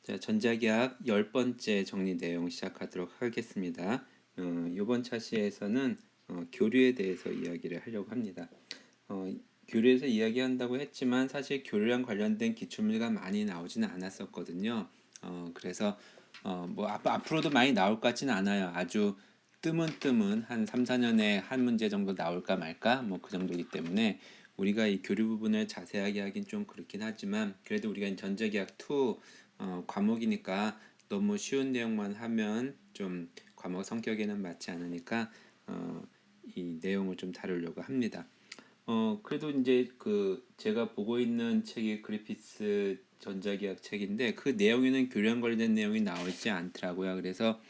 자, 전자기학 10번째 정리 내용 시작하도록 하겠습니다. 이번 차시에서는 교류에 대해서 이야기를 하려고 합니다. 교류에서 이야기한다고 했지만 사실 교류랑 관련된 기출문제가 많이 나오지는 않았었거든요. 그래서 뭐 앞으로도 많이 나올 것 같지는 않아요. 아주 뜨문뜨문 한 3, 4년에 한 문제 정도 나올까 말까 뭐 그 정도이기 때문에 우리가 이 교류 부분을 자세하게 하긴 좀 그렇긴 하지만 그래도 우리가 전자기학 2 과목이니까 너무 쉬운 내용만 하면 좀 과목 성격에는 맞지 않으니까 이 내용을 좀 다루려고 합니다. 그래도 이제 그 제가 보고 있는 책이 그리피스 전자기학 책인데 그 내용에는 교류랑 관련된 내용이 나오지 않더라고요. 그래서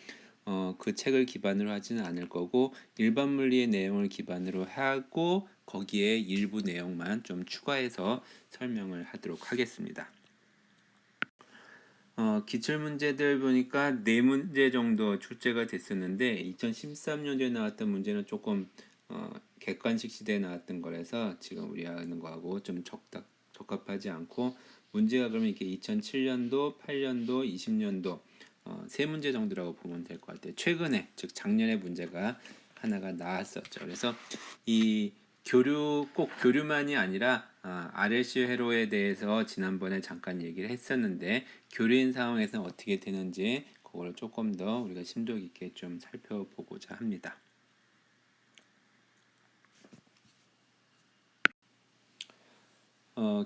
그 책을 기반으로 하지는 않을 거고 일반 물리의 내용을 기반으로 하고 거기에 일부 내용만 좀 추가해서 설명을 하도록 하겠습니다. 기출 문제들 보니까 4문제 정도 출제가 됐었는데 2013년도에 나왔던 문제는 조금 객관식 시대에 나왔던 거라서 지금 우리 하는 거하고 좀 적합하지 않고 문제가 그러면 이렇게 2007년도, 8년도, 20년도 세 문제 정도라고 보면 될 것 같아요. 최근에 즉 작년에 문제가 하나가 나왔었죠. 그래서 이 꼭 교류만이 아니라 RLC 회로에 대해서 지난번에 잠깐 얘기를 했었는데 교류인 상황에서는 어떻게 되는지 그걸 조금 더 우리가 심도 있게 좀 살펴보고자 합니다.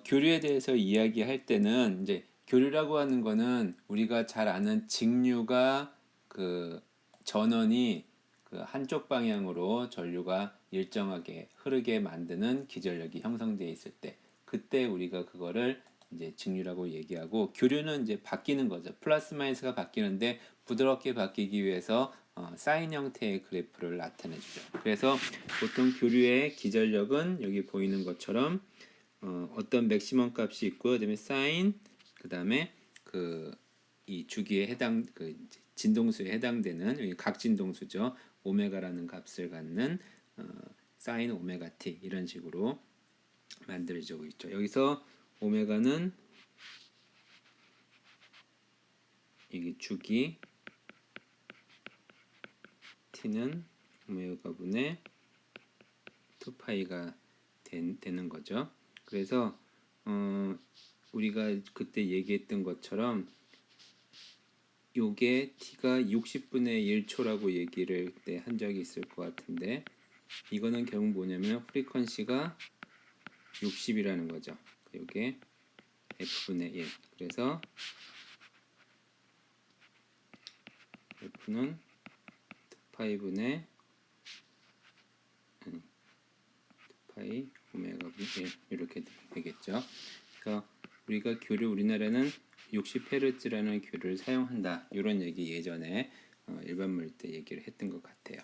교류에 대해서 이야기할 때는 이제 교류라고 하는 거는 우리가 잘 아는 직류가 그 전원이 그 한쪽 방향으로 전류가 일정하게 흐르게 만드는 기전력이 형성되어 있을 때 그때 우리가 그거를 이제 직류라고 얘기하고 교류는 이제 바뀌는 거죠. 플러스 마이너스가 바뀌는데 부드럽게 바뀌기 위해서 사인 형태의 그래프를 나타내 주죠. 그래서 보통 교류의 기전력은 여기 보이는 것처럼 어떤 맥시멈 값이 있고 그다음에 사인 그다음에 그 이 주기에 해당 그 진동수에 해당되는 여기 각진동수죠. 오메가라는 값을 갖는 사인 오메가 t 이런 식으로 만들어지고 있죠. 여기서 오메가는 이게 주기 t는 오메가 분의 2파이가 되는 거죠. 그래서 우리가 그때 얘기했던 것처럼 요게 t가 60분의 1초라고 얘기를 그때 한 적이 있을 것 같은데 이거는 결국 뭐냐면 프리퀀시가 60이라는 거죠. 요게 f분의 1 그래서 f는 2파이분의 파이 오메가 분의 1 이렇게 되겠죠. 그러니까 우리가 교류 우리나라는 60Hz라는 교류를 사용한다. 이런 얘기 예전에 일반 물 때 얘기를 했던 것 같아요.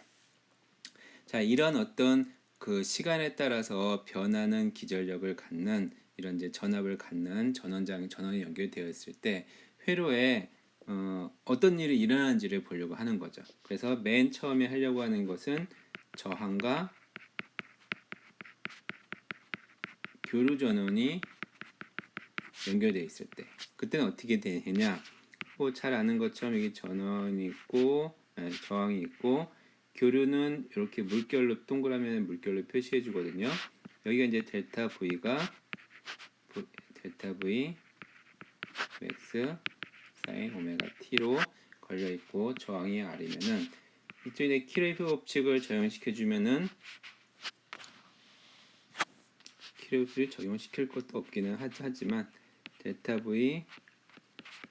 자, 이런 어떤 그 시간에 따라서 변하는 기전력을 갖는 이런 이제 전압을 갖는 전원이 연결되어 있을 때 회로에 어떤 일이 일어나는지를 보려고 하는 거죠. 그래서 맨 처음에 하려고 하는 것은 저항과 교류 전원이 연결되어 있을 때 그때는 어떻게 되냐 뭐 잘 아는 것처럼 이게 전원이 있고 저항이 있고 교류는 이렇게 물결로 동그라미 물결로 표시해 주거든요. 여기가 이제 델타 V가 델타 V 맥스 사인 오메가 T로 걸려 있고 저항이 R이면은 이쪽에 키레이프 법칙을 적용시켜 주면은 키레이프를 적용시킬 것도 없기는 하지만 델타 V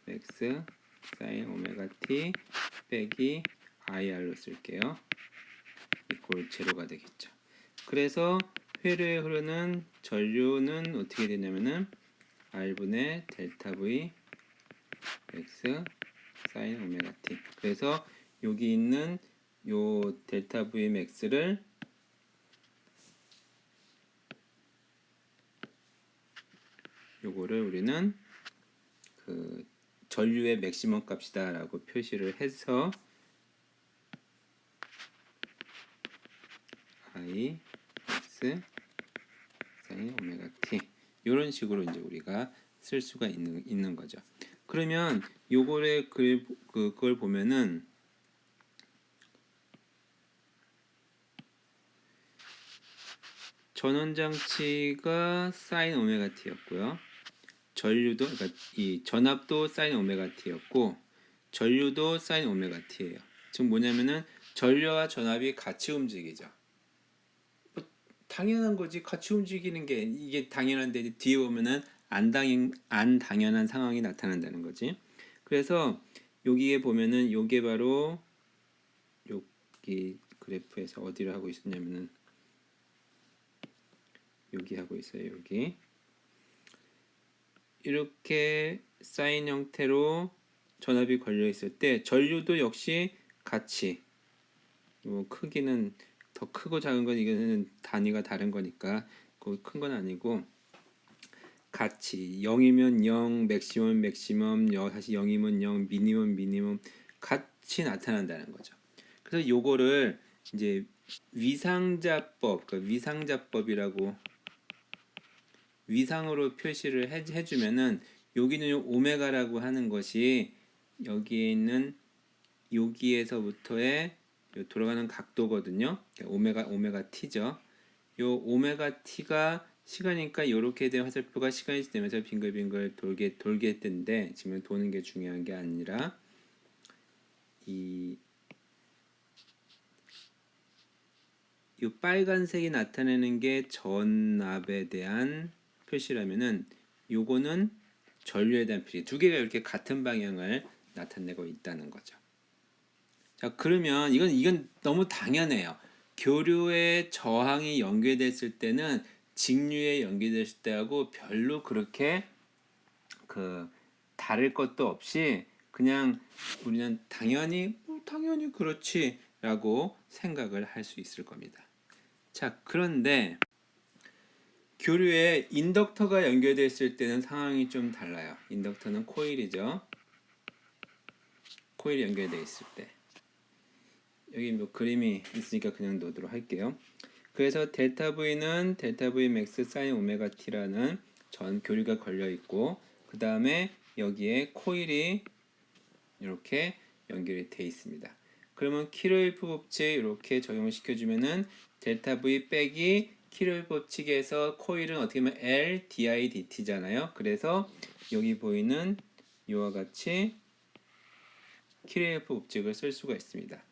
맥스 사인 오메가 T 빼기 IR로 쓸게요. 이꼴 제로가 되겠죠. 그래서 회로에 흐르는 전류는 어떻게 되냐면은 R분의 델타 V X 사인 오메가 T. 그래서 여기 있는 요 델타 V max를 요거를 우리는 그 전류의 맥시멈 값이다라고 표시를 해서 I X 사인 오메가 T 이런 식으로 이제 우리가 쓸 수가 있는 거죠. 그러면 요거를 그걸 보면은 전원장치가 사인 오메가 t였고요. 전류도 그러니까 이 전압도 사인 오메가 t였고 전류도 사인 오메가 t예요. 즉 뭐냐면은 전류와 전압이 같이 움직이죠. 뭐 당연한 거지. 같이 움직이는 게 이게 당연한데 뒤에 보면은 안 당연한 상황이 나타난다는 거지. 그래서 여기에 보면은 요게 바로 여기 그래프에서 어디를 하고 있었냐면은 여기 하고 있어요. 여기 이렇게 사인 형태로 전압이 걸려 있을 때 전류도 역시 같이 뭐 크기는 더 크고 작은 건 이거는 단위가 다른 거니까 큰 건 아니고 같이 0이면 0, 맥시멈 맥시멈, 다시 0이면 0, 미니멈 미니멈 같이 나타난다는 거죠. 그래서 요거를 이제 위상자법, 그러니까 위상자법이라고 위상으로 표시를 해주면은 여기는 오메가라고 하는 것이 여기에 있는 여기에서부터의 돌아가는 각도거든요. 오메가 t죠. 요 오메가 t가 시간이니까 이렇게 된 화살표가 시간이 지나면서 빙글빙글 돌게 된데 지금 도는 게 중요한 게 아니라 이 빨간색이 나타내는 게 전압에 대한 표시라면은 요거는 전류에 대한 표시. 두 개가 이렇게 같은 방향을 나타내고 있다는 거죠. 자, 그러면 이건 너무 당연해요. 교류의 저항이 연결됐을 때는 직류에 연결됐을 때하고 별로 그렇게 다를 것도 없이 그냥 우리는 당연히 그렇지라고 생각을 할 수 있을 겁니다. 자, 그런데 교류에 인덕터가 연결되어 있을 때는 상황이 좀 달라요. 인덕터는 코일이죠. 코일이 연결되어 있을 때. 여기 뭐 그림이 있으니까 그냥 넣도록 할게요. 그래서 델타 V는 델타 V 맥스 사인 오메가 T라는 전 교류가 걸려 있고 그 다음에 여기에 코일이 이렇게 연결이 되어 있습니다. 그러면 키로일프 법칙 이렇게 적용을 시켜주면은 델타 V 빼기 키로일프 법칙에서 코일은 어떻게 보면 L, di, dt잖아요. 그래서 여기 보이는 이와 같이 키로일프 법칙을 쓸 수가 있습니다.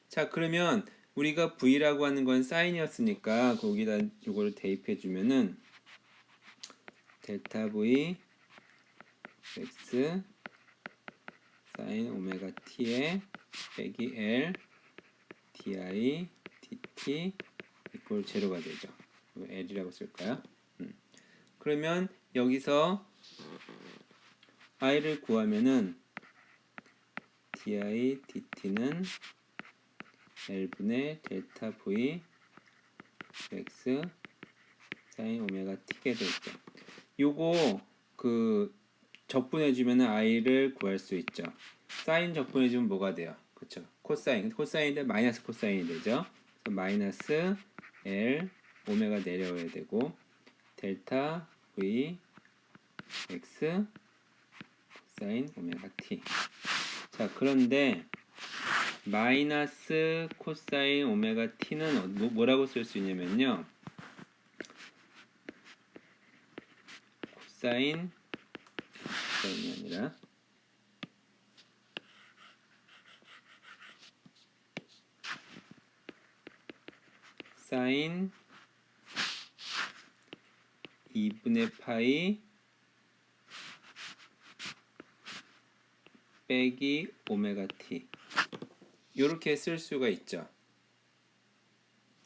자, 그러면 우리가 V라고 하는 건 사인이었으니까 거기다 이거를 대입해 주면은 델타 V x 사인 오메가 t에 빼기 L di dt 이꼴 제로가 되죠. L이라고 쓸까요? 그러면 여기서 i를 구하면은 di dt는 L분의 델타 V x 사인 오메가 t가 되죠. 요거 적분해주면 i를 구할 수 있죠. 사인 적분해주면 뭐가 돼요? 그쵸? 코사인인데 마이너스 코사인이 되죠. 마이너스 L 오메가 내려와야 되고 델타 V x 코사인 오메가 t. 자, 그런데 마이너스 코사인 오메가 t는 뭐라고 쓸 수 있냐면요. 코사인이 아니라 사인 2분의 파이 빼기 오메가 t 이렇게 쓸 수가 있죠.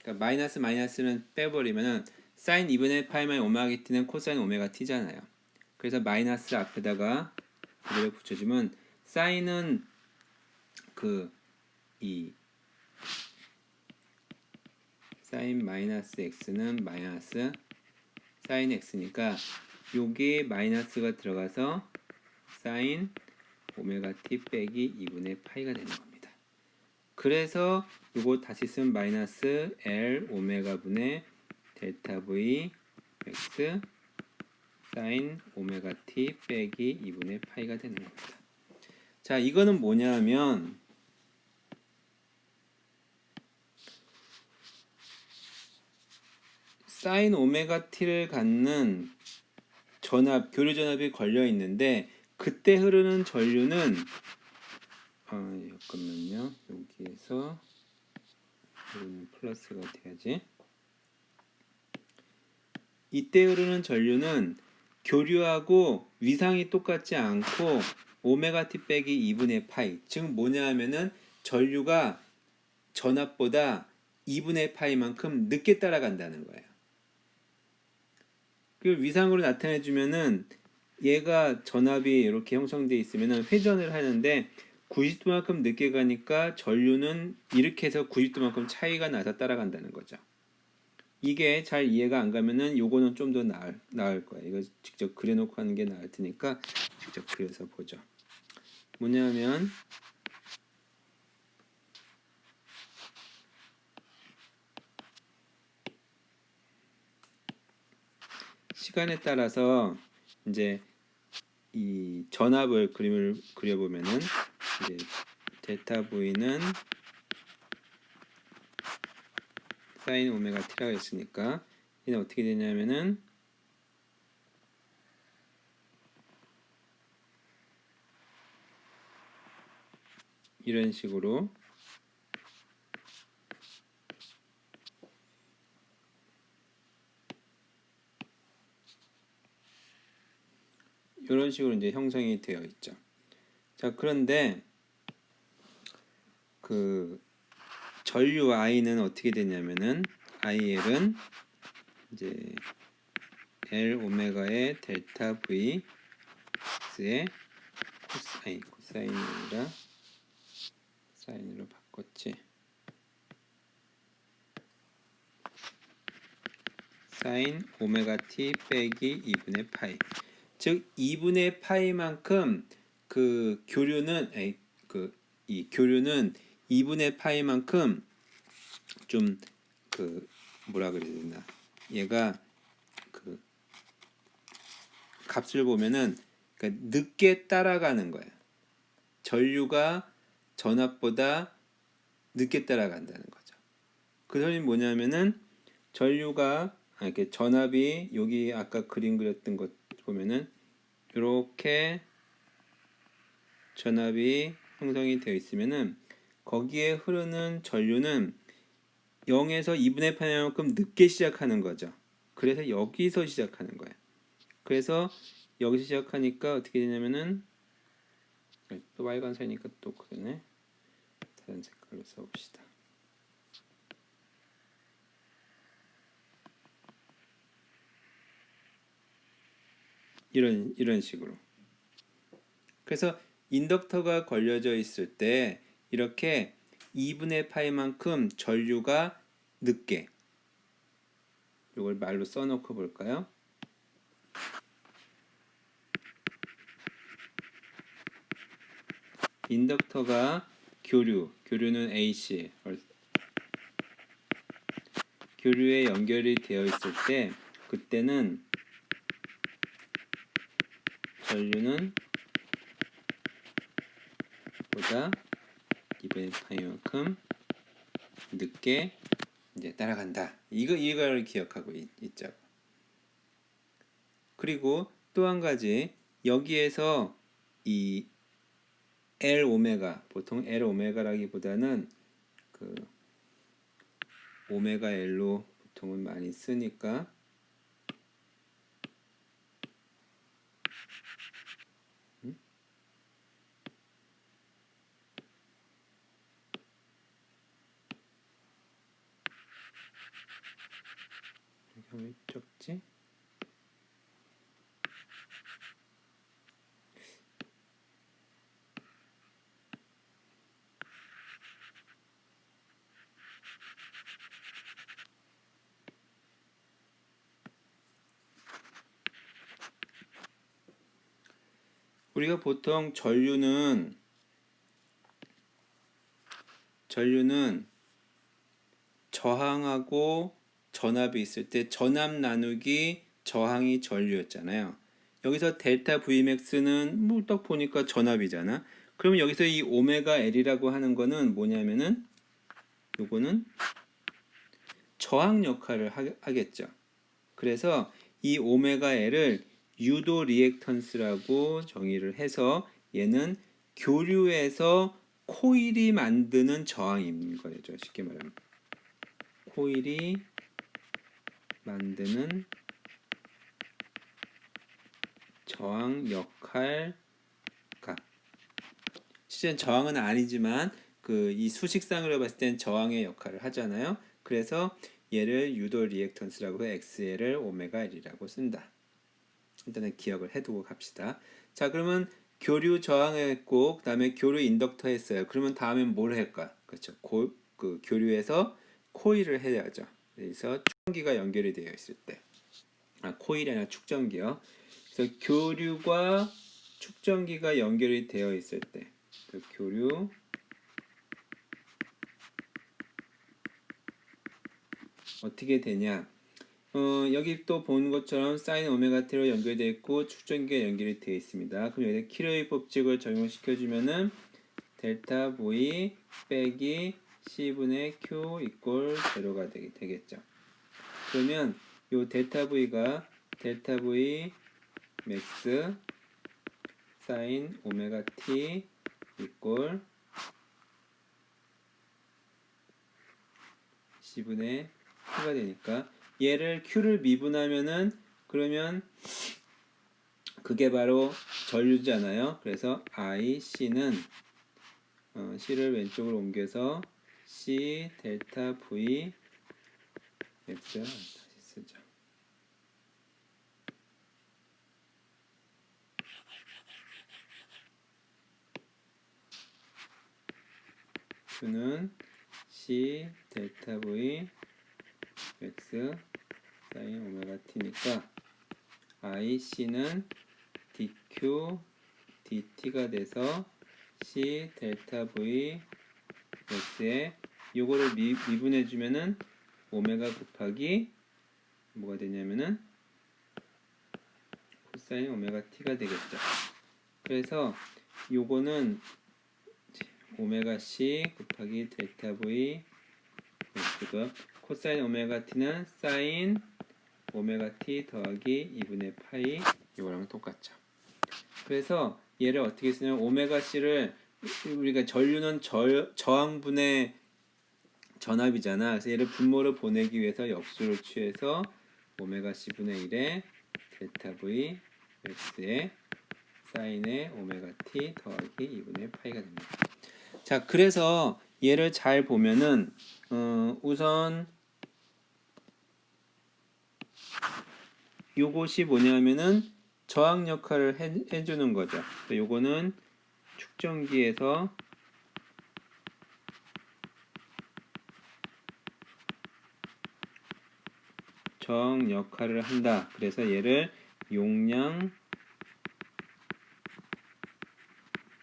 그러니까 마이너스는 빼버리면은 사인 2분의 파이만 오메가 t는 코사인 오메가 t잖아요. 그래서 마이너스 앞에다가 그대로 붙여주면 사인은 이 사인 마이너스 x는 마이너스 사인 x니까 여기에 마이너스가 들어가서 사인 오메가 t 빼기 2분의 파이가 되는 겁니다. 그래서 이거 다시 쓰면 마이너스 L 오메가 분의 델타 V x 사인 오메가 t 빼기 2분의 파이가 되는 겁니다. 자, 이거는 뭐냐 하면 사인 오메가 t를 갖는 전압, 교류 전압이 걸려 있는데 그때 흐르는 전류는 잠깐만요. 여기에서 플러스가 돼야지. 이때 흐르는 전류는 교류하고 위상이 똑같지 않고 오메가 t 빼기 2분의 파이, 즉 뭐냐 하면은 전류가 전압보다 2분의 파이만큼 늦게 따라간다는 거예요. 그 위상으로 나타내 주면은 얘가 전압이 이렇게 형성되어 있으면은 회전을 하는데 90도만큼 늦게 가니까 전류는 이렇게 해서 90도만큼 차이가 나서 따라간다는 거죠. 이게 잘 이해가 안 가면은 요거는 좀 더 나을 거예요. 이거 직접 그려놓고 하는 게 나을 테니까 직접 그려서 보죠. 뭐냐면 시간에 따라서 이제 이 전압을 그림을 그려보면은 이제 델타 V는 사인 오메가 t라고 했으니까 얘는 어떻게 되냐면은 이런 식으로 이런 식으로 이제 형성이 되어 있죠. 자, 그런데 그 전류 I는 어떻게 되냐면은 IL은 이제 L 오메가의 델타 V X의 코사인이 아니라 사인으로 바꿨지. 사인 오메가 t 빼기 2분의 파이. 즉 2분의 파이만큼 그 교류는 이 교류는 2분의 파이만큼 좀 그 뭐라 그래야 되나? 얘가 그 값을 보면은 그러니까 늦게 따라가는 거예요. 전류가 전압보다 늦게 따라간다는 거죠. 그 소리는 뭐냐면은 전류가 이렇게 전압이 여기 아까 그림 그렸던 것 보면은 이렇게 전압이 형성이 되어 있으면은 거기에 흐르는 전류는 0에서 2분의 8만큼 늦게 시작하는 거죠. 그래서 여기서 시작하는 거예요. 그래서 여기서 시작하니까 어떻게 되냐면은 또 빨간색이니까 또 그러네. 다른 색깔로 써봅시다. 이런 식으로. 그래서 인덕터가 걸려져 있을 때 이렇게 2분의 파이만큼 전류가 늦게, 이걸 말로 써놓고 볼까요? 인덕터가 교류는 AC, 교류에 연결이 되어 있을 때 그때는 전류는 보다 2분의 파이만큼 늦게 이제 따라간다. 이걸 기억하고 있죠. 그리고 또 한 가지, 여기에서 이 L 오메가, 보통 L 오메가라기보다는 그 오메가 L로 보통은 많이 쓰니까 왜 적지? 우리가 보통 전류는 저항하고 전압이 있을 때 전압 나누기 저항이 전류였잖아요. 여기서 델타 Vmax는 뭐 딱 보니까 전압이잖아. 그러면 여기서 이 오메가 L이라고 하는 거는 뭐냐면은 요거는 저항 역할을 하겠죠. 그래서 이 오메가 L을 유도 리액턴스라고 정의를 해서 얘는 교류에서 코일이 만드는 저항인 거죠. 쉽게 말하면 코일이 만드는 저항 역할가. 실제는 저항은 아니지만 이 수식상으로 봤을 땐 저항의 역할을 하잖아요. 그래서 얘를 유도 리액턴스라고 해 XL을 오메가 L이라고 쓴다. 일단은 기억을 해두고 갑시다. 자, 그러면 교류 저항했고 그다음에 교류 인덕터 했어요. 그러면 다음엔 뭘 할까? 그렇죠. 그 교류에서 코일을 해야죠. 그래서 축전기가 연결이 되어 있을 때, 코일이 아니라 축전기요. 그래서 교류과 축전기가 연결이 되어 있을 때, 그 교류 어떻게 되냐? 여기 또 본 것처럼 사인 오메가 t로 연결되어 있고 축전기가 연결이 되어 있습니다. 그럼 여기다 키로의 법칙을 적용시켜 주면은 델타 V 빼기 C분의 Q 이꼴 제로가 되겠죠. 그러면 요 델타 V가 델타 V 맥스 사인 오메가 t 이꼴 C분의 Q가 되니까 얘를 Q를 미분하면은 그러면 그게 바로 전류잖아요. 그래서 IC는 C를 왼쪽으로 옮겨서 C 델타 V X 다시 쓰죠. Q는 C 델타 V X 사인 오메가 T니까 IC는 DQ DT가 돼서 C 델타 V X에 요거를 미분해 주면은 오메가 곱하기 뭐가 되냐면은 코사인 오메가 T가 되겠죠. 그래서 요거는 오메가 C 곱하기 델타 V X가 코사인 오메가 T는 사인 오메가 T 더하기 2분의 파이 이거랑 똑같죠. 그래서 얘를 어떻게 쓰냐면 오메가 C를 우리가 전류는 저항분의 전압이잖아. 그래서 얘를 분모로 보내기 위해서 역수를 취해서 오메가 C분의 1에 델타 V X에 사인의 오메가 T 더하기 2분의 파이가 됩니다. 자, 그래서 얘를 잘 보면은 우선 요것이 뭐냐면은 저항 역할을 해주는 거죠. 요거는 축전기에서 저항 역할을 한다. 그래서 얘를 용량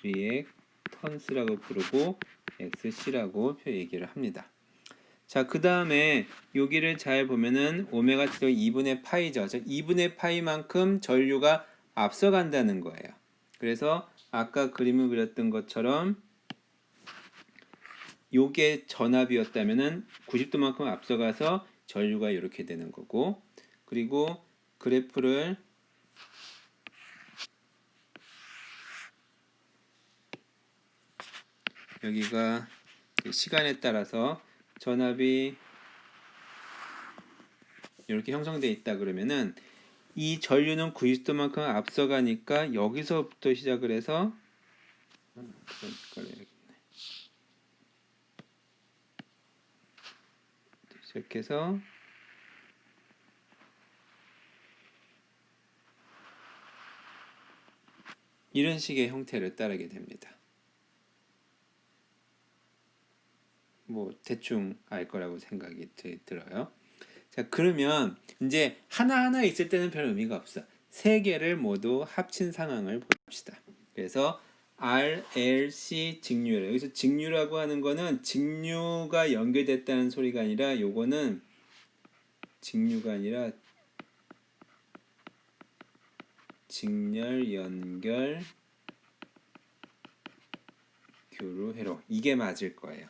리액턴스라고 부르고 XC라고 얘기를 합니다. 자, 그 다음에 여기를 잘 보면은 오메가 t가 2분의 파이죠. 2분의 파이만큼 전류가 앞서간다는 거예요. 그래서 아까 그림을 그렸던 것처럼 요게 전압이었다면은 90도만큼 앞서가서 전류가 이렇게 되는 거고, 그리고 그래프를 여기가 시간에 따라서 전압이 이렇게 형성되어 있다 그러면은 이 전류는 90도만큼 앞서가니까 여기서부터 시작을 해서 시작해서 이런 식의 형태를 따르게 됩니다. 뭐 대충 알 거라고 생각이 들어요. 자, 그러면 이제 하나하나 있을 때는 별 의미가 없어. 세 개를 모두 합친 상황을 봅시다. 그래서 RLC 직류, 여기서 직류라고 하는 거는 직류가 연결됐다는 소리가 아니라 요거는 직류가 아니라 직렬 연결 교류 회로 이게 맞을 거예요.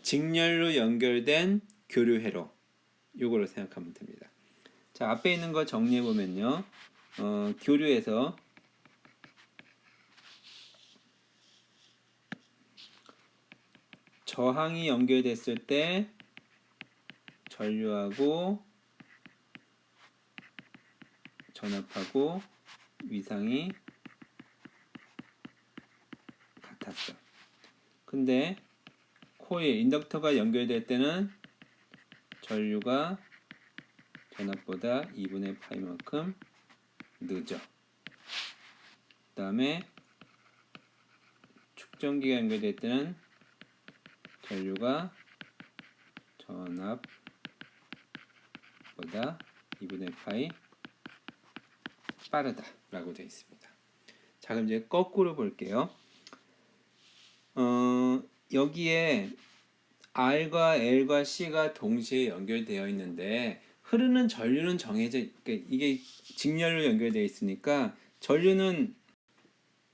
직렬로 연결된 교류 회로 요거로 생각하면 됩니다. 자, 앞에 있는 거 정리해 보면요. 교류에서 저항이 연결됐을 때 전류하고 전압하고 위상이 같았어. 근데 코일, 인덕터가 연결될 때는 전류가 전압보다 2분의 파이만큼 늦어. 그 다음에 축전기가 연결될 때는 전류가 전압보다 2분의 파이 빠르다 라고 되어 있습니다. 자, 그럼 이제 거꾸로 볼게요. 여기에 R과 L과 C가 동시에 연결되어 있는데 흐르는 전류는 정해져, 그러니까 이게 직렬로 연결되어 있으니까 전류는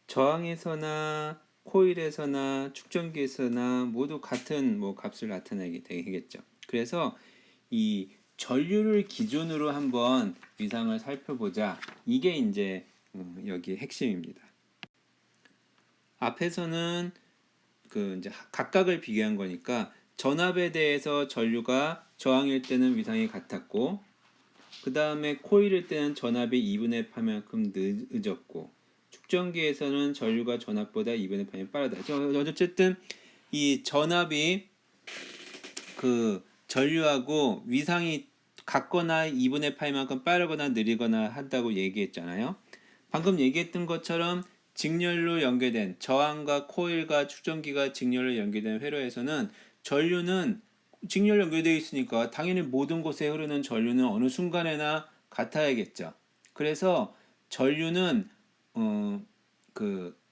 저항에서나 코일에서나 축전기에서나 모두 같은 값을 나타내게 되겠죠. 그래서 이 전류를 기준으로 한번 위상을 살펴보자. 이게 이제 여기의 핵심입니다. 앞에서는 이제 각각을 비교한 거니까 전압에 대해서 전류가 저항일 때는 위상이 같았고, 그 다음에 코일일 때는 전압이 2분의 8만큼 늦었고, 축전기에서는 전류가 전압보다 2분의 8이 빠르다. 어쨌든 이 전압이 전류하고 위상이 같거나 2분의 8만큼 빠르거나 느리거나 한다고 얘기했잖아요. 방금 얘기했던 것처럼 직렬로 연결된 저항과 코일과 축전기가 직렬로 연결된 회로에서는 전류는 직렬로 연결되어 있으니까 당연히 모든 곳에 흐르는 전류는 어느 순간에나 같아야겠죠. 그래서 전류는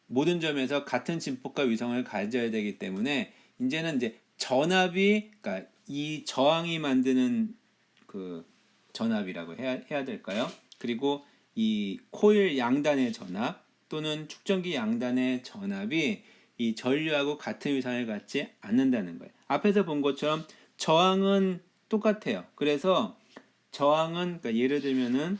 모든 점에서 같은 진폭과 위성을 가져야 되기 때문에 이제는 이제 전압이, 그러니까 이 저항이 만드는 전압이라고 해야 될까요? 그리고 이 코일 양단의 전압 또는 축전기 양단의 전압이 이 전류하고 같은 위상을 갖지 않는다는 거예요. 앞에서 본 것처럼 저항은 똑같아요. 그래서 저항은, 그러니까 예를 들면은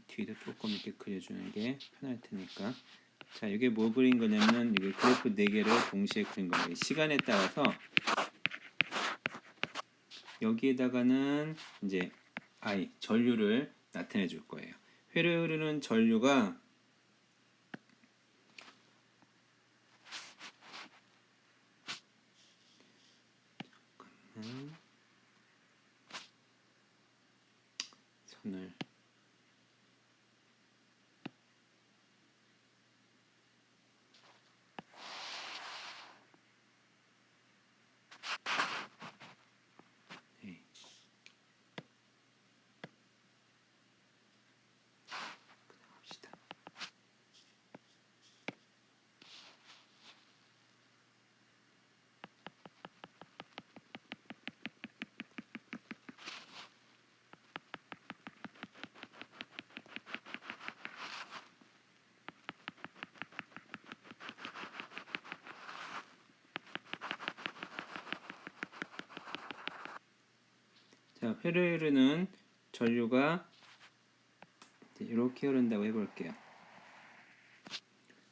뒤도 조금 이렇게 그려주는 게 편할 테니까. 자, 이게 뭐 그린 거냐면 이게 그래프 4개를 동시에 그린 거예요. 시간에 따라서 여기에다가는 이제 I, 전류를 나타내 줄 거예요. 회로에 흐르는 전류가 선을 합시다. 자, 회로에 흐르는 전류가 이렇게 흐른다고 해볼게요.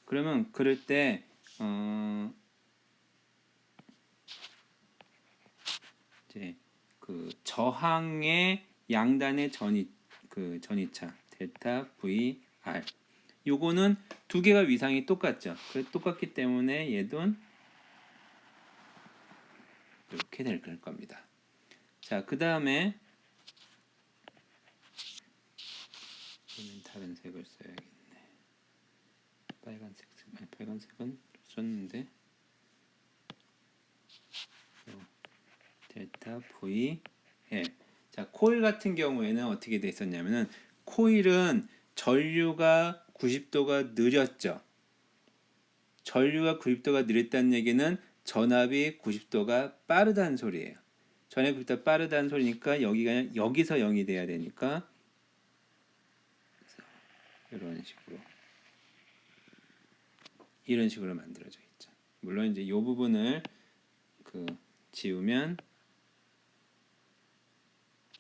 그러면 그럴 때 이제 저항의 양단의 전이차 델타 V R 요거는 두 개가 위상이 똑같죠. 똑같기 때문에 얘도 이렇게 될 겁니다. 자, 그 다음에 다른 색을 써야겠네. 빨간색은 썼는데 델타 V L. 자, 코일 같은 경우에는 어떻게 돼 있었냐면은 코일은 전류가 90도가 느렸죠. 전류가 90도가 느렸다는 얘기는 전압이 90도가 빠르다는 소리예요. 전압이 90도가 빠르다는 소리니까 여기서 0이 돼야 되니까 이런 식으로 만들어져 있죠. 물론 이제 이 부분을 지우면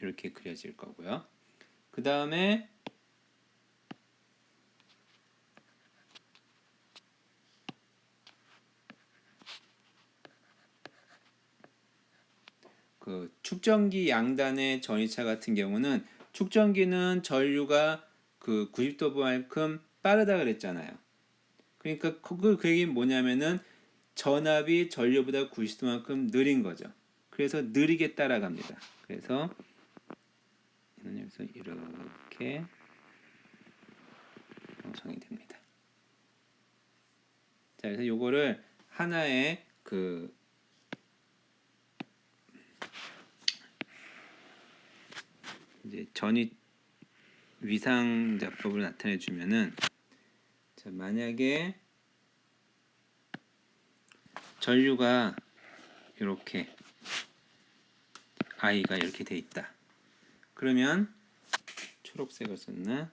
이렇게 그려질 거고요. 그 다음에 축전기 양단의 전이차 같은 경우는 축전기는 전류가 90도만큼 빠르다 그랬잖아요. 그러니까 그 얘기는 뭐냐면은 전압이 전류보다 90도만큼 느린 거죠. 그래서 느리게 따라갑니다. 그래서 여기서 이렇게 형성이 됩니다. 자, 그래서 요거를 하나의 이제 전이 위상자법으로 나타내 주면은, 자, 만약에 전류가 이렇게 I가 이렇게 돼 있다. 그러면 초록색을 썼나?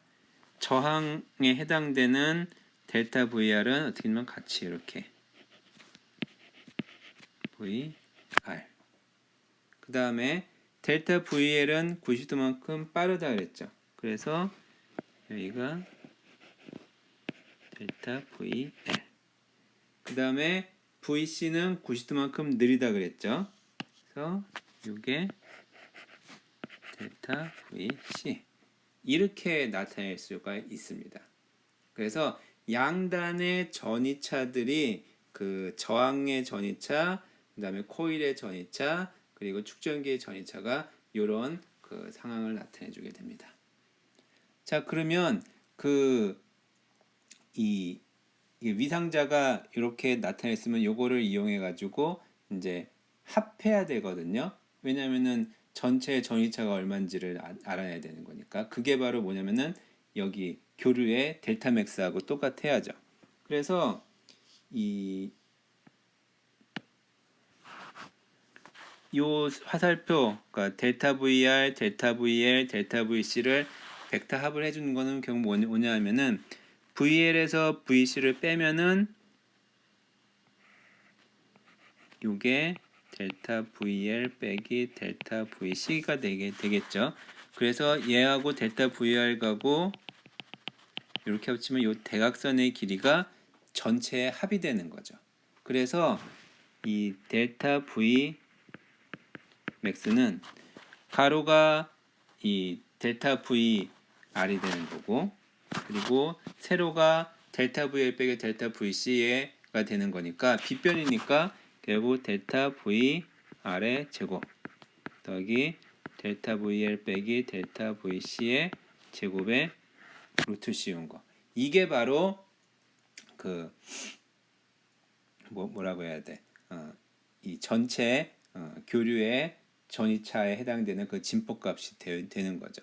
저항에 해당되는 델타 VR은 어떻게 보면 같이 이렇게 VR. 그 다음에 델타 VL은 90도만큼 빠르다 그랬죠. 그래서 여기가 델타 VL. 그 다음에 VC는 90도만큼 느리다 그랬죠. 그래서 이게 델타 VC. 이렇게 나타낼 수가 있습니다. 그래서 양단의 전이차들이 저항의 전이차, 그 다음에 코일의 전이차, 그리고 축전기의 전이차가 이런 상황을 나타내 주게 됩니다. 자, 그러면 이 위상자가 이렇게 나타냈으면 요거를 이용해 가지고 이제 합해야 되거든요. 왜냐면은 전체 전이차가 얼마인지를 알아야 되는 거니까. 그게 바로 뭐냐면은 여기 교류의 델타 맥스하고 똑같아야죠. 그래서 요 화살표, 그러니까 델타 VR, 델타 VL, 델타 VC를 벡터 합을 해주는 거는 결국 뭐냐 하면은 VL에서 VC를 빼면은 요게 델타 VL 빼기 델타 VC가 되겠죠. 그래서 얘하고 델타 VR 가고 이렇게 합치면 요 대각선의 길이가 전체의 합이 되는 거죠. 그래서 이 델타 V 맥스는 가로가 이 델타 V R이 되는 거고, 그리고 세로가 델타 VL 빼기 델타 VC가 되는 거니까 빗변이니까 결국 델타 V R의 제곱 더하기 델타 VL 빼기 델타 VC의 제곱의 루트 씌운 거. 이게 바로 뭐라고 해야 돼? 이 전체 교류의 전이차에 해당되는 진폭값이 되는 거죠.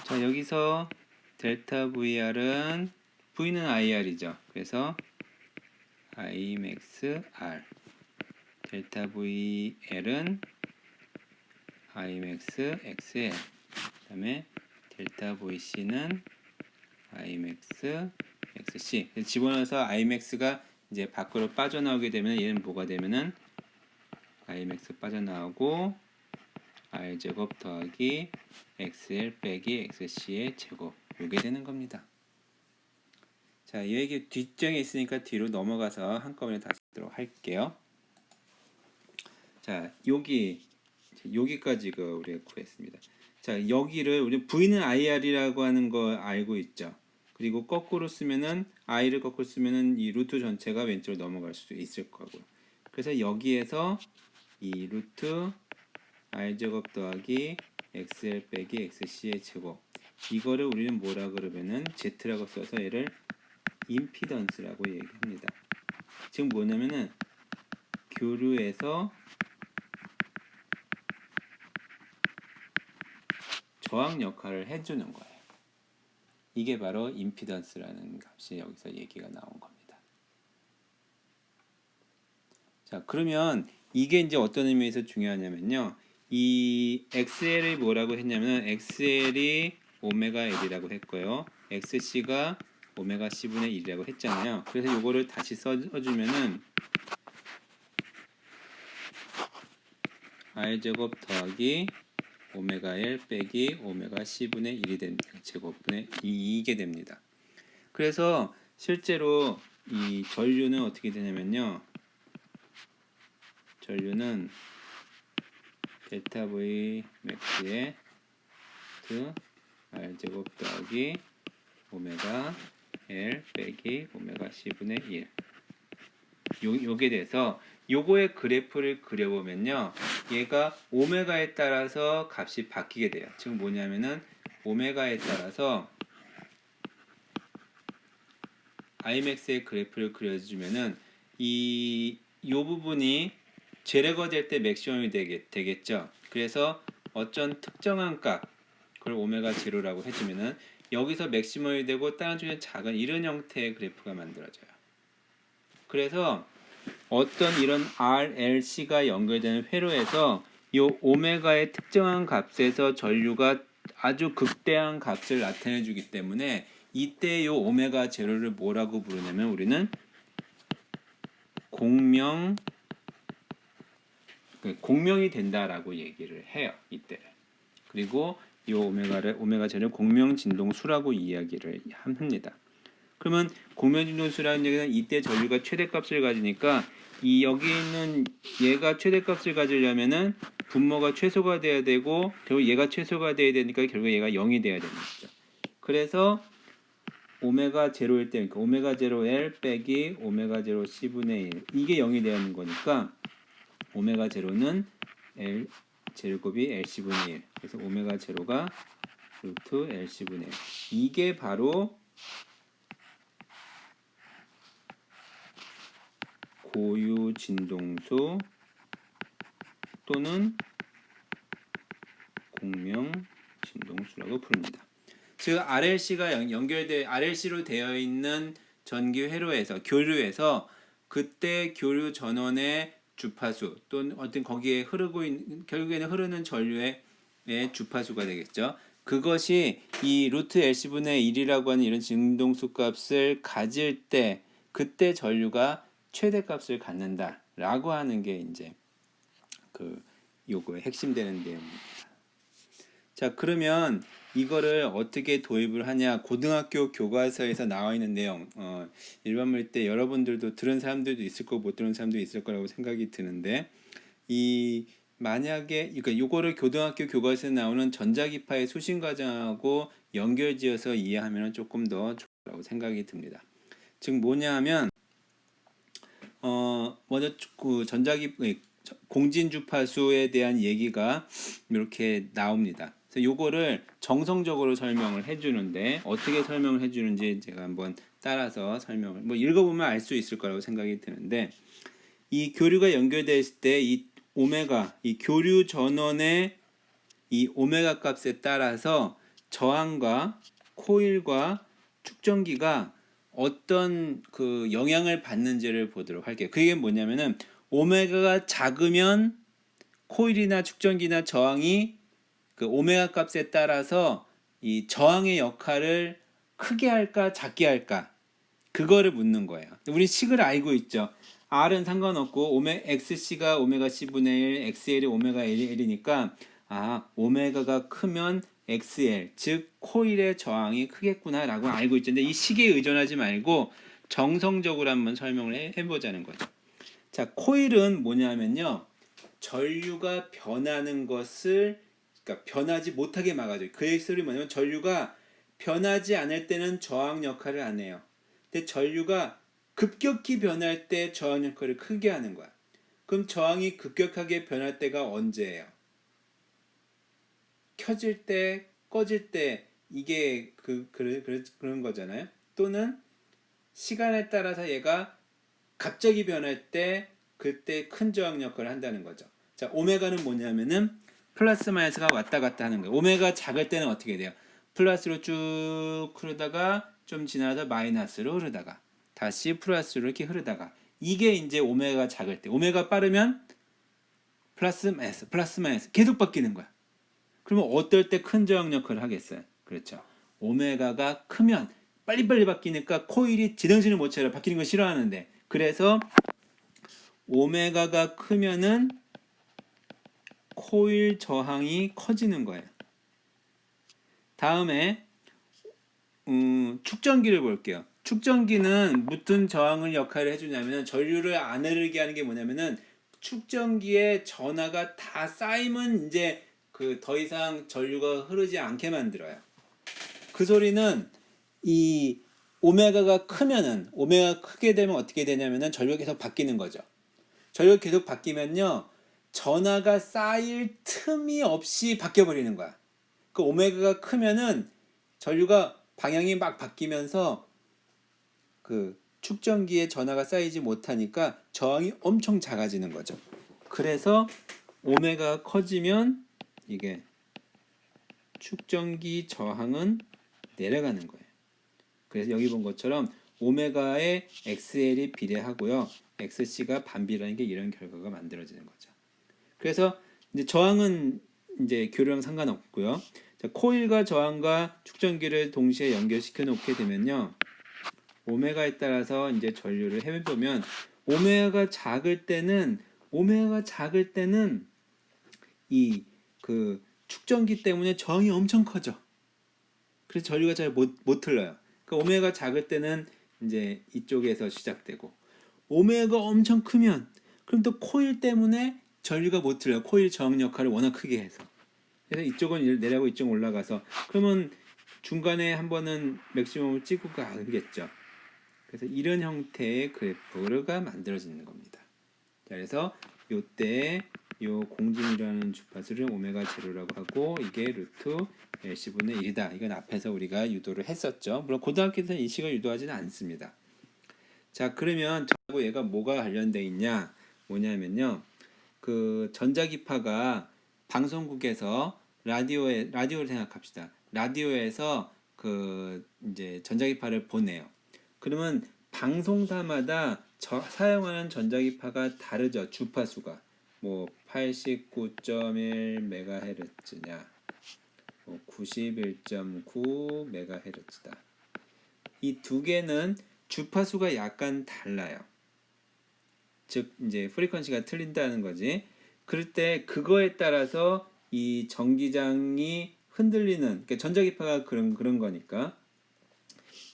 자, 여기서 델타 VR은 V는 IR이죠. 그래서 I max R. 델타 VL은 I max XL. 그다음에 델타 VC는 I max XC. 집어넣어서 I max가 이제 밖으로 빠져나오게 되면 얘는 뭐가 되면은 I max 빠져나오고 R 제곱 더하기 XL 빼기 XC의 제곱, 요게 되는 겁니다. 자, 이 얘기 뒷장에 있으니까 뒤로 넘어가서 한꺼번에 다시 하도록 할게요. 자, 여기까지 우리가 구했습니다. 자, 여기를 우리 V는 IR이라고 하는 거 알고 있죠. 그리고 거꾸로 쓰면은 I를 거꾸로 쓰면은 이 루트 전체가 왼쪽으로 넘어갈 수도 있을 거고요. 그래서 여기에서 이 루트 R 제곱 더하기 XL 빼기 XC의 제곱, 이거를 우리는 뭐라 그러면은 Z라고 써서 얘를 임피던스라고 얘기합니다. 지금 뭐냐면은 교류에서 저항 역할을 해주는 거예요. 이게 바로 임피던스라는 값이 여기서 얘기가 나온 겁니다. 자, 그러면 이게 이제 어떤 의미에서 중요하냐면요. 이 XL이 뭐라고 했냐면 XL이 오메가 L이라고 했고요. XC가 오메가 C분의 1이라고 했잖아요. 그래서 요거를 다시 써주면은 R제곱 더하기 오메가 L 빼기 오메가 C분의 1이 됩니다. 제곱분의 2이게 됩니다. 그래서 실제로 이 전류는 어떻게 되냐면요. 전류는 델타 V 맥스의 R제곱 더하기 오메가 L 빼기 오메가 C분의 1 요게 돼서 요거의 그래프를 그려보면요. 얘가 오메가에 따라서 값이 바뀌게 돼요. 즉 뭐냐면은 오메가에 따라서 Imax의 그래프를 그려주면은 요 부분이 제로가 될 때 맥시멈이 되겠죠. 그래서 어떤 특정한 값, 그걸 오메가 제로라고 해주면은 여기서 맥시멈이 되고 다른 쪽에 작은 이런 형태의 그래프가 만들어져요. 그래서 어떤 이런 RLC가 연결되는 회로에서 이 오메가의 특정한 값에서 전류가 아주 극대한 값을 나타내 주기 때문에 이때 이 오메가 제로를 뭐라고 부르냐면 우리는 공명이 된다라고 얘기를 해요. 이때를. 그리고 이 오메가 제로를 공명 진동수라고 이야기를 합니다. 그러면 공명 진동수라는 얘기는 이때 전류가 최대값을 가지니까 이 여기 있는 얘가 최대값을 가지려면은 분모가 최소가 돼야 되고 결국 얘가 최소가 돼야 되니까 결국 얘가 0이 돼야 되는 거죠. 그래서 오메가 제로일 때 그러니까 오메가 제로 L 빼기 오메가 제로 C분의 1 이게 0이 돼야 하는 거니까 오메가 제로는 L 제곱이 LC분의 1 그래서 오메가 제로가 루트 LC분의 1 이게 바로 고유 진동수 또는 공명 진동수라고 부릅니다. 즉 RLC가 RLC로 되어 있는 전기 회로에서 교류에서 그때 교류 전원의 주파수 또는 어떤 거기에 결국에는 흐르는 전류의 주파수가 되겠죠. 그것이 이 루트 LC분의 1이라고 하는 이런 진동수 값을 가질 때 그때 전류가 최대값을 갖는다라고 하는 게 이제 그 요거의 핵심 되는 내용입니다. 자, 그러면 이거를 어떻게 도입을 하냐? 고등학교 교과서에서 나와 있는 내용. 일반물 때 여러분들도 들은 사람들도 있을 거고 못 들은 사람도 있을 거라고 생각이 드는데 만약에 그러니까 요거를 고등학교 교과서에 나오는 전자기파의 수신 과정하고 연결지어서 이해하면 조금 더 좋다고 생각이 듭니다. 즉 뭐냐하면 먼저 그 공진 주파수에 대한 얘기가 이렇게 나옵니다. 그래서 요거를 정성적으로 설명을 해주는데 어떻게 설명을 해주는지 제가 한번 따라서 설명을 읽어보면 알 수 있을 거라고 생각이 드는데 이 교류가 연결되었을 때 이 오메가 이 교류 전원의 이 오메가 값에 따라서 저항과 코일과 축전기가 어떤 그 영향을 받는지를 보도록 할게요. 그게 뭐냐면은 오메가가 작으면 코일이나 축전기나 저항이 그 오메가 값에 따라서 이 저항의 역할을 크게 할까 작게 할까 그거를 묻는 거예요. 우리 식을 알고 있죠. R은 상관없고 XC가 오메가 C분의 1, XL이 오메가 L이니까 오메가가 크면 XL 즉 코일의 저항이 크겠구나라고 알고 있죠. 근데 이 식에 의존하지 말고 정성적으로 한번 설명을 해보자는 거죠. 자, 코일은 뭐냐면요. 전류가 변하는 것을 그러니까 변하지 못하게 막아줘요. 그 얘기는 뭐냐면 전류가 변하지 않을 때는 저항 역할을 안 해요. 근데 전류가 급격히 변할 때 저항 역할을 크게 하는 거야. 그럼 저항이 급격하게 변할 때가 언제예요? 켜질 때, 꺼질 때 이게 그런 거잖아요. 또는 시간에 따라서 얘가 갑자기 변할 때 그때 큰 저항 역할을 한다는 거죠. 자, 오메가는 뭐냐면은 플러스 마이너스가 왔다 갔다 하는 거예요. 오메가 작을 때는 어떻게 돼요? 플러스로 쭉 흐르다가 좀 지나서 마이너스로 흐르다가 다시 플러스로 이렇게 흐르다가 이게 이제 오메가가 작을 때, 오메가 빠르면 플러스 마이너스 계속 바뀌는 거야. 그러면 어떨 때 큰 저항력을 하겠어요? 그렇죠. 오메가가 크면 빨리빨리 바뀌니까 코일이 제정신을 못 차려 바뀌는 거 싫어하는데, 그래서 오메가가 크면은 코일 저항이 커지는 거예요. 다음에 축전기를 볼게요. 축전기는 무슨 저항을 역할을 해주냐면 전류를 안 흐르게 하는 게 뭐냐면은 축전기에 전하가 다 쌓이면 이제 그 더 이상 전류가 흐르지 않게 만들어요. 그 소리는 이 오메가가 크면은 오메가 크게 되면 어떻게 되냐면은 전류가 계속 바뀌는 거죠. 전류가 계속 바뀌면요 전하가 쌓일 틈이 없이 바뀌어 버리는 거야. 그 오메가가 크면은 전류가 방향이 막 바뀌면서 그 축전기에 전하가 쌓이지 못하니까 저항이 엄청 작아지는 거죠. 그래서 오메가가 커지면 이게 축전기 저항은 내려가는 거예요. 그래서 여기 본 것처럼 오메가의 XL이 비례하고요. XC가 반비라는 게 이런 결과가 만들어지는 거죠. 그래서 이제 저항은 이제 교류랑 상관없고요. 자, 코일과 저항과 축전기를 동시에 연결시켜 놓게 되면요. 오메가에 따라서 이제 전류를 해보면 오메가가 작을 때는 이 그 축전기 때문에 저항이 엄청 커져. 그래서 전류가 잘 못 흘러요. 그러니까 오메가 작을 때는 이제 이쪽에서 시작되고 오메가 엄청 크면 그럼 또 코일 때문에 전류가 못 흘러요. 코일 저항 역할을 워낙 크게 해서. 그래서 이쪽은 내려가고 이쪽은 올라가서 그러면 중간에 한 번은 맥시멈을 찍고 가겠죠. 그래서 이런 형태의 그래프가 만들어지는 겁니다. 자, 그래서 요때 요 공진이라는 주파수를 오메가 제로라고 하고 이게 루트 C분의 1이다. 이건 앞에서 우리가 유도를 했었죠. 물론 고등학교에서는 이 식을 유도하지는 않습니다. 자, 그러면 저하고 얘가 뭐가 관련돼 있냐? 뭐냐면요. 그 전자기파가 방송국에서 라디오를 생각합시다. 라디오에서 그 이제 전자기파를 보내요. 그러면 방송사마다 사용하는 전자기파가 다르죠. 주파수가 뭐 89.1MHz냐, 뭐 91.9MHz다. 이 두 개는 주파수가 약간 달라요. 즉 이제 프리퀀시가 틀린다는 거지. 그럴 때 그거에 따라서 이 전기장이 흔들리는, 그러니까 전자기파가 그런 거니까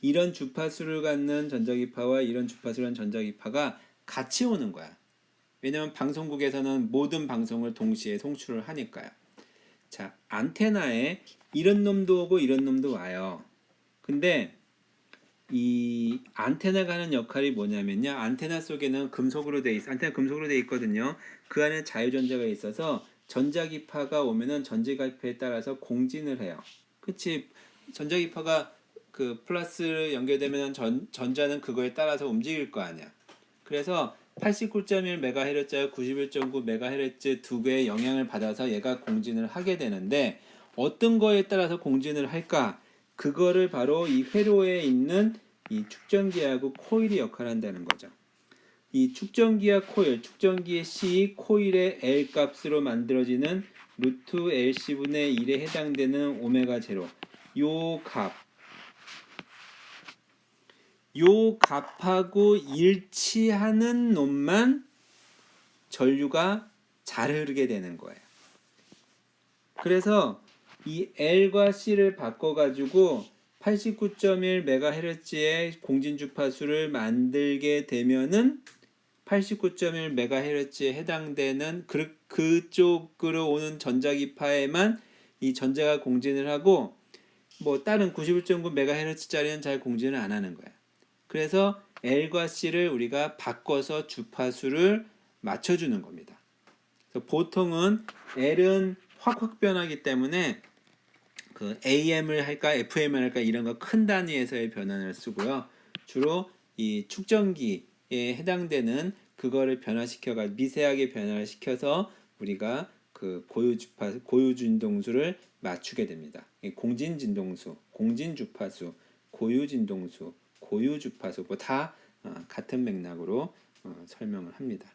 이런 주파수를 갖는 전자기파와 이런 주파수를 갖는 전자기파가 같이 오는 거야. 왜냐하면 방송국에서는 모든 방송을 동시에 송출을 하니까요. 자, 안테나에 이런 놈도 오고 이런 놈도 와요. 근데 이 안테나가 하는 역할이 뭐냐면요. 안테나 속에는 안테나 금속으로 돼 있거든요. 그 안에 자유전자가 있어서 전자기파가 오면은 전자기파에 따라서 공진을 해요. 그치? 전자기파가 그 플러스 연결되면 전자는 그거에 따라서 움직일 거 아니야. 그래서 89.1MHz와 91.9MHz 두 개의 영향을 받아서 얘가 공진을 하게 되는데 어떤 거에 따라서 공진을 할까? 그거를 바로 이 회로에 있는 이 축전기하고 코일이 역할을 한다는 거죠. 이 축전기와 코일, 축전기의 C, 코일의 L 값으로 만들어지는 루트 LC분의 1에 해당되는 오메가 제로. 요 값하고 일치하는 놈만 전류가 잘 흐르게 되는 거예요. 그래서 이 L과 C를 바꿔가지고 89.1MHz의 공진 주파수를 만들게 되면은 89.1MHz에 해당되는 그쪽으로 오는 전자기파에만 이 전자가 공진을 하고 뭐 다른 91.9MHz짜리는 잘 공진을 안 하는 거야. 그래서 L과 C를 우리가 바꿔서 주파수를 맞춰주는 겁니다. 그래서 보통은 L은 확 변하기 때문에 그 AM을 할까 FM을 할까 이런 거 큰 단위에서의 변환을 쓰고요. 주로 이 축전기에 해당되는 그거를 미세하게 변화를 시켜서 우리가 그 고유 진동수를 맞추게 됩니다. 공진 진동수, 공진 주파수, 고유 진동수, 고유 주파수 뭐 다 같은 맥락으로 설명을 합니다.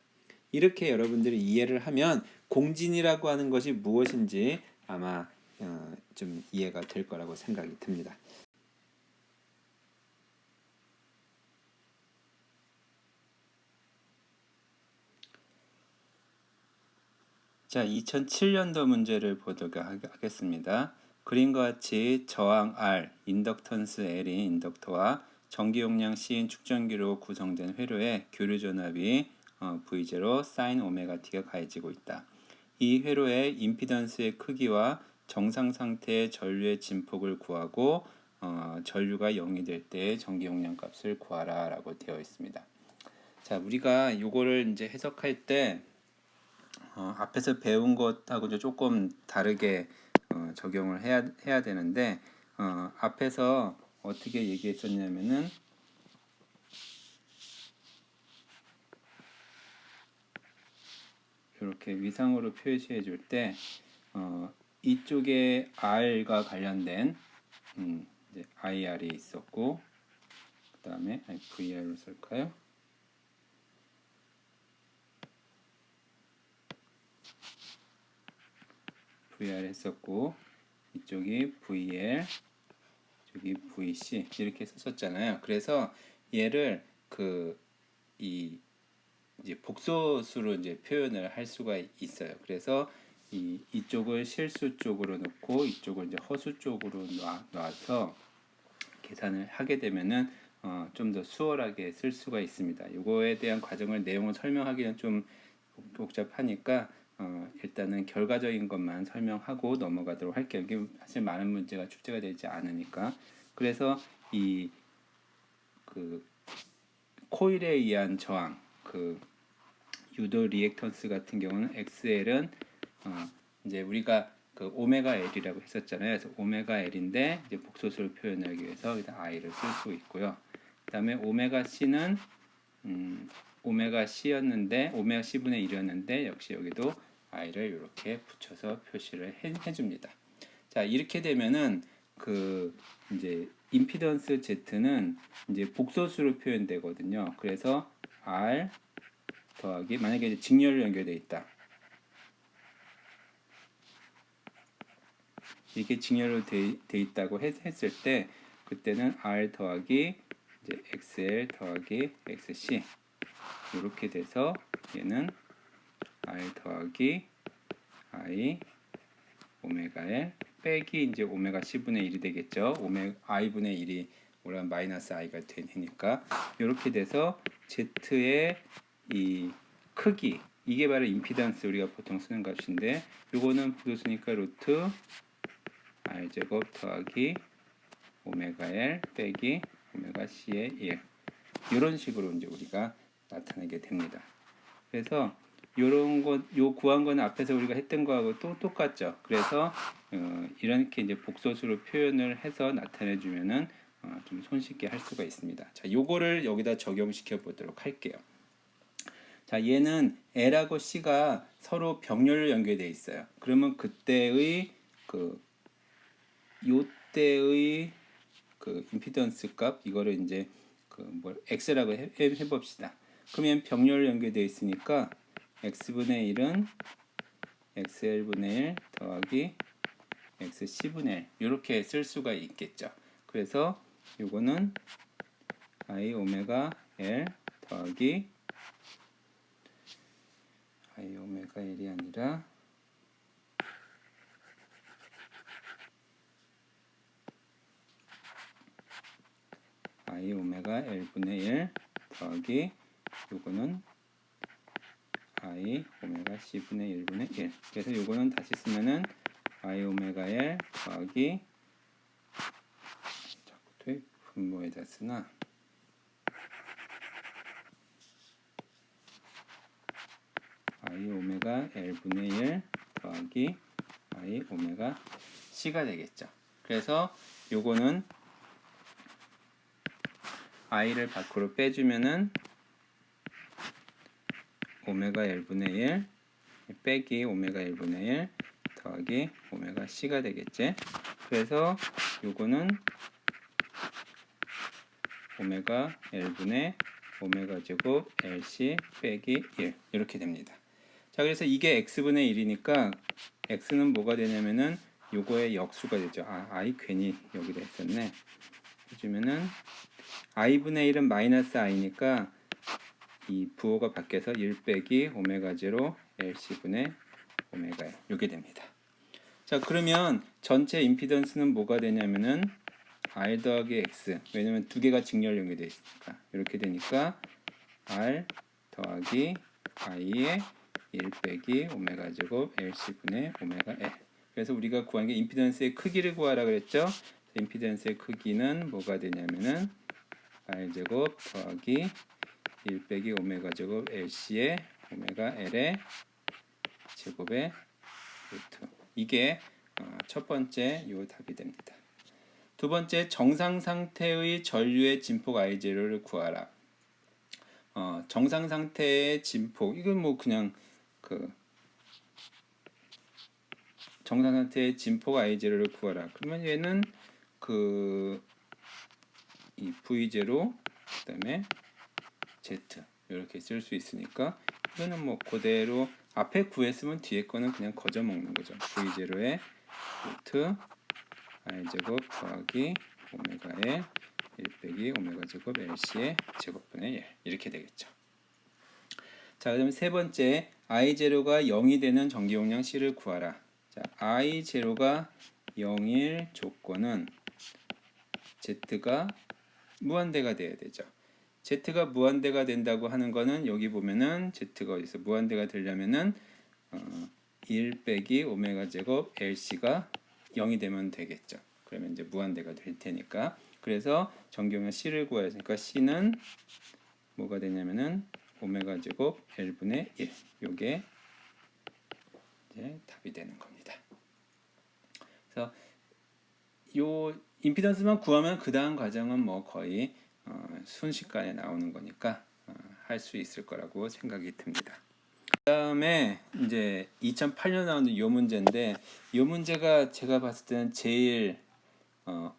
이렇게 여러분들이 이해를 하면 공진이라고 하는 것이 무엇인지 아마 좀 이해가 될 거라고 생각이 듭니다. 자, 2007년도 문제를 보도록 하겠습니다. 그림과 같이 저항 R, 인덕턴스 L인 인덕터와 전기 용량 C인 축전기로 구성된 회로에 교류 전압이 V0 sin 오메가 T가 가해지고 있다. 이 회로의 임피던스의 크기와 정상 상태의 전류의 진폭을 구하고 전류가 0이 될 때 전기 용량 값을 구하라 라고 되어 있습니다. 자, 우리가 요거를 이제 해석할 때 앞에서 배운 것하고 조금 다르게 적용을 해야 되는데 앞에서 어떻게 얘기했었냐면은 이렇게 위상으로 표시해 줄 때 이쪽에 R과 관련된 이제 IR이 있었고 그 다음에 VR로 쓸까요? VR 했었고 이쪽이 VL 여기 VC 이렇게 썼었잖아요. 그래서 얘를 이제 복소수로 이제 표현을 할 수가 있어요. 그래서 이쪽을 실수 쪽으로 놓고 이쪽을 이제 허수 쪽으로 놔서 계산을 하게 되면은 좀 더 수월하게 쓸 수가 있습니다. 이거에 대한 과정을 내용을 설명하기는 좀 복잡하니까 일단은 결과적인 것만 설명하고 넘어가도록 할게요. 이게 사실 많은 문제가 출제가 되지 않으니까. 그래서 그 코일에 의한 저항, 유도 리액턴스 같은 경우는 XL은 이제 우리가 그 오메가 L이라고 했었잖아요. 그래서 오메가 L인데 이제 복소수를 표현하기 위해서 일단 I를 쓸 수 있고요. 그다음에 오메가 C는 오메가 C였는데 오메가 C분의 1이었는데 역시 여기도 I를 이렇게 붙여서 표시를 해줍니다. 자, 이렇게 되면은 이제 임피던스 Z는 이제 복소수로 표현되거든요. 그래서 R 더하기 만약에 이제 직렬로 연결되어 있다. 이렇게 직렬로 돼 있다고 했을 때 그때는 R 더하기 이제 XL 더하기 XC 이렇게 돼서 얘는 R 더하기 I 오메가 L 빼기 이제 오메가 C분의 1이 되겠죠. I분의 1이 올라간 마이너스 I가 되니까 이렇게 돼서 Z의 이 크기 이게 바로 임피던스 우리가 보통 쓰는 값인데 요거는 부도수니까 루트 R제곱 더하기 오메가 L 빼기 오메가 C의 1 이런 식으로 이제 우리가 나타내게 됩니다. 그래서 요런 것, 요 구한 거는 앞에서 우리가 했던 거하고 또 똑같죠. 그래서 이렇게 이제 복소수로 표현을 해서 나타내 주면은 좀 손쉽게 할 수가 있습니다. 자, 요거를 여기다 적용시켜 보도록 할게요. 자, 얘는 L하고 C가 서로 병렬로 연결되어 있어요. 그러면 그때의 요때의 임피던스 값 이거를 이제 X라고 해봅시다. 그러면 병렬로 연결되어 있으니까 X분의 1은 XL분의 1 더하기 XC분의 1 이렇게 쓸 수가 있겠죠. 그래서 요거는 I 오메가 L 더하기 I 오메가 L이 아니라 I 오메가 L분의 1 더하기 요거는 I 오메가 C분의 1분의 1 그래서 요거는 다시 쓰면은 I 오메가 L 더하기 자꾸 분모에다 쓰나 I 오메가 L분의 1 더하기 I 오메가 C가 되겠죠. 그래서 요거는 I를 밖으로 빼주면은 오메가 L분의 1 빼기 오메가 L분의 1 더하기 오메가 C가 되겠지. 그래서 요거는 오메가 L분의 오메가 제곱 LC 빼기 1 이렇게 됩니다. 자, 그래서 이게 x분의 1이니까 x는 뭐가 되냐면은 요거의 역수가 되죠. i 괜히 여기다 했었네. 해주면은 i분의 1은 마이너스 i니까 이 부호가 바뀌어서 1 빼기 오메가 제로 LC분의 오메가 1 이렇게 됩니다. 자, 그러면 전체 임피던스는 뭐가 되냐면은 R 더하기 X, 왜냐면 두 개가 직렬 되어 있으니까 이렇게 되니까 R 더하기 I의 1 빼기 오메가 제곱 LC분의 오메가 L. 그래서 우리가 구한 게 임피던스의 크기를 구하라 그랬죠. 임피던스의 크기는 뭐가 되냐면은 R 제곱 더하기 1 빼기 오메가 제곱 LC의 오메가 L의 제곱의 루트. 이게 첫 번째 요 답이 됩니다. 두 번째, 정상 상태의 전류의 진폭 I0를 구하라. 정상 상태의 진폭, 이건 뭐 그냥 그 정상 상태의 진폭 I0를 구하라. 그러면 얘는 이 V0 그다음에 Z 이렇게 쓸 수 있으니까 이거는 뭐 그대로 앞에 구했으면 뒤에 거는 그냥 거저 먹는 거죠. V0의 루트 I제곱 더하기 오메가의 1 빼기 오메가 제곱 LC의 제곱분의 1 이렇게 되겠죠. 자, 그다음 세 번째, I0가 0이 되는 전기용량 C를 구하라. 자, I0가 0일 조건은 Z가 무한대가 돼야 되죠. Z가 무한대가 된다고 하는 거는 여기 보면은 Z가 어디서 무한대가 되려면은 1 빼기 오메가 제곱 LC가 0이 되면 되겠죠. 그러면 이제 무한대가 될 테니까. 그래서 전기용량 C를 구해야 되니까 C는 뭐가 되냐면은 오메가 제곱 L분의 1. 요게 이제 답이 되는 겁니다. 그래서 요 임피던스만 구하면 그 다음 과정은 뭐 거의 순식간에 나오는 거니까 할 수 있을 거라고 생각이 듭니다. 그다음에 이제 2008년 나온 요 문제인데 요 문제가 제가 봤을 때는 제일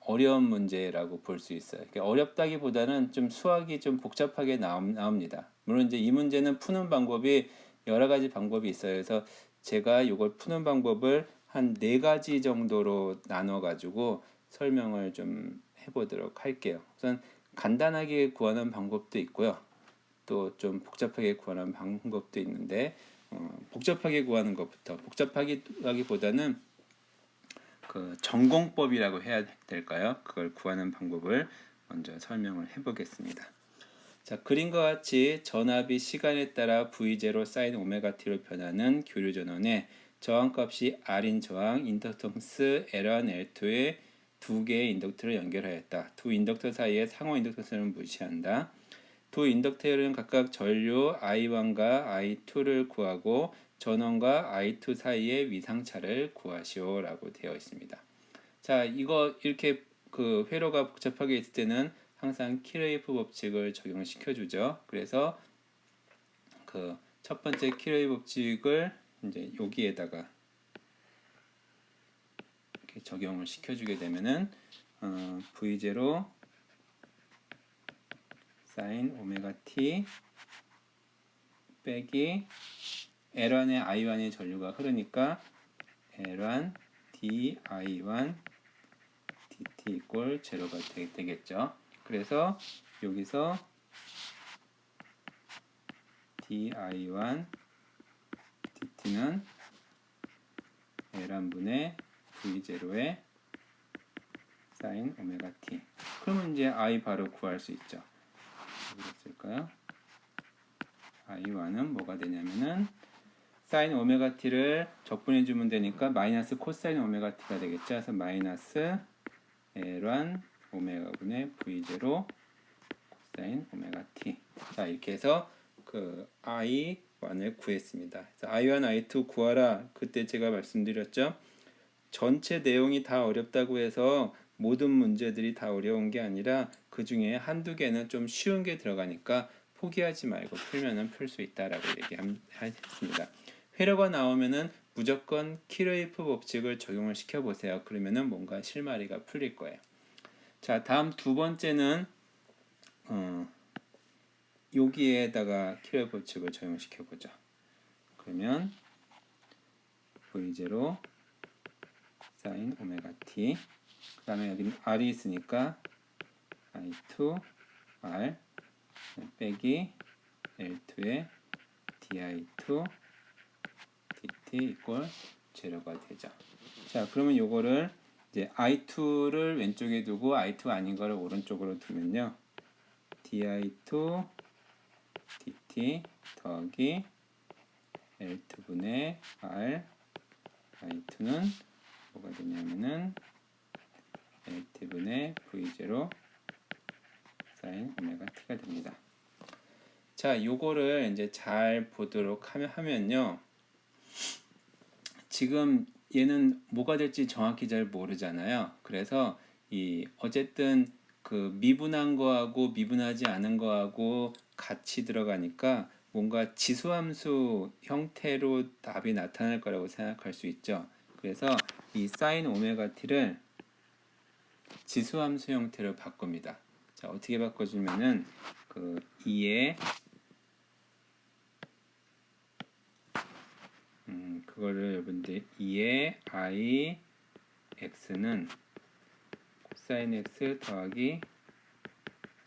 어려운 문제라고 볼 수 있어요. 그러니까 어렵다기보다는 좀 수학이 좀 복잡하게 나옵니다. 물론 이제 이 문제는 푸는 방법이 여러 가지 방법이 있어요. 그래서 제가 이걸 푸는 방법을 한 4가지 정도로 나눠 가지고 설명을 좀 해보도록 할게요. 우선 간단하게 구하는 방법도 있고요. 또 좀 복잡하게 구하는 방법도 있는데 복잡하게 구하는 것부터, 복잡하기보다는 그 전공법이라고 해야 될까요? 그걸 구하는 방법을 먼저 설명을 해보겠습니다. 자, 그림과 같이 전압이 시간에 따라 V0 sin 오메가 t로 변하는 교류 전원에 저항값이 R인 저항, 인덕턴스 L1, L2의 두 개의 인덕터를 연결하였다. 두 인덕터 사이의 상호 인덕턴스는 무시한다. 두 인덕터는 각각 전류 I1과 I2를 구하고 전원과 I2 사이의 위상차를 구하시오라고 되어 있습니다. 자, 이거 이렇게 그 회로가 복잡하게 있을 때는 항상 키레이프 법칙을 적용시켜 주죠. 그래서 그 첫 번째 키레이프 법칙을 이제 여기에다가 이렇게 적용을 시켜 주게 되면은 V0 sin 오메가 t 빼기 L1에 I1의 전류가 흐르니까 L1 dI1 dt 이꼴 제로가 되겠죠. 그래서 여기서 dI1 dt는 L1분의 V0의 sin 오메가 t. 그러면 이제 I 바로 구할 수 있죠. 어디 있을까요? I1은 뭐가 되냐면은 sin 오메가 t를 적분해 주면 되니까 마이너스 코사인 오메가 t가 되겠죠. 그래서 마이너스 L1 오메가분의 V0 코사인 오메가 t. 자, 이렇게 해서 그 I1을 구했습니다. 그래서 I1, I2 구하라. 그때 제가 말씀드렸죠. 전체 내용이 다 어렵다고 해서 모든 문제들이 다 어려운 게 아니라 그 중에 한두 개는 좀 쉬운 게 들어가니까 포기하지 말고 풀면은 풀 수 있다라고 얘기했습니다. 회로가 나오면은 무조건 키레이프 법칙을 적용을 시켜 보세요. 그러면은 뭔가 실마리가 풀릴 거예요. 자, 다음 두 번째는 여기에다가 킬러 법칙을 적용시켜 보죠. 그러면 V0 sin 오메가 t, 그 다음에 여기는 r이 있으니까 i2 r 빼기 L2의 di2 dt 이꼴 제로가 되죠. 자, 그러면 요거를 이제 i2를 왼쪽에 두고 i2 아닌 거를 오른쪽으로 두면요, di2 dt 더하기 L2분의 r, i2는 뭐가 되냐면은 L2분의 v0 sin 오메가 t가 됩니다. 자, 요거를 이제 잘 보도록 하면요, 지금 얘는 뭐가 될지 정확히 잘 모르잖아요. 그래서 어쨌든 그 미분한 거하고 미분하지 않은 거하고 같이 들어가니까 뭔가 지수함수 형태로 답이 나타날 거라고 생각할 수 있죠. 그래서 이 sin 오메가 t를 지수함수 형태로 바꿉니다. 자, 어떻게 바꿔주면은 그 2의 그거를 여러분들 2의 i x는 코사인 x 더하기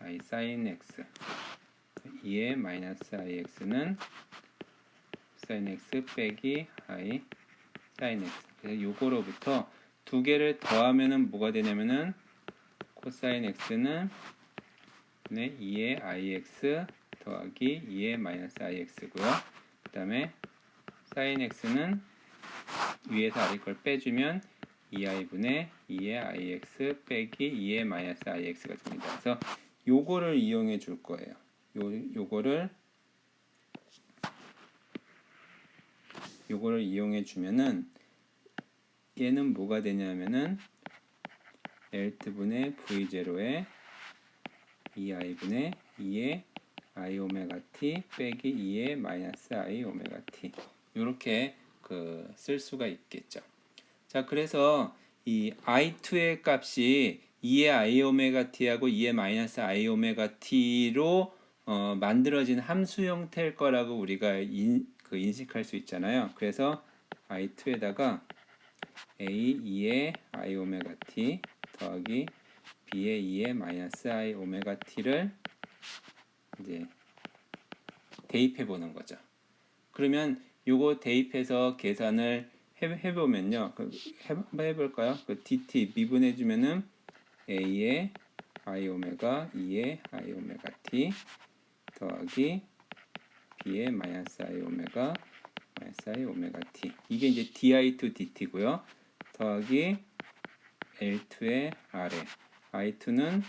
i sin x, 2의 마이너스 i x는 코사인 x 빼기 i sin x. 그래서 요거로부터 두 개를 더하면은 뭐가 되냐면은 코사인 x는 2의 ix 더하기 2의 마이너스 ix고요. 그 다음에 sin x는 위에서 아래 걸 빼주면 2i분의 2의 ix 빼기 2의 마이너스 ix가 됩니다. 그래서 요거를 이용해 줄 거예요. 요거를 이용해 주면은 얘는 뭐가 되냐면은 L2분의 V0에 2i분의 2의 i 오메가 t 빼기 2의 마이너스 i 오메가 t, 요렇게 쓸 수가 있겠죠. 자, 그래서 이 i2의 값이 2의 i 오메가 t하고 2의 마이너스 i 오메가 t로 만들어진 함수 형태일 거라고 우리가 인식할 수 있잖아요. 그래서 i2에다가 a 2의 i 오메가 t 더하기 b의 2의 마이너스 i 오메가 t를 이제 대입해 보는 거죠. 그러면 요거 대입해서 계산을 해보면요, 한번 해볼까요? dt 미분해 주면은 a의 i 오메가 2의 i 오메가 t 더하기 b의 마이너스 i 오메가 마이너스 i 오메가 t, 이게 이제 di2 dt고요. 더하기 L2의 아래, i2는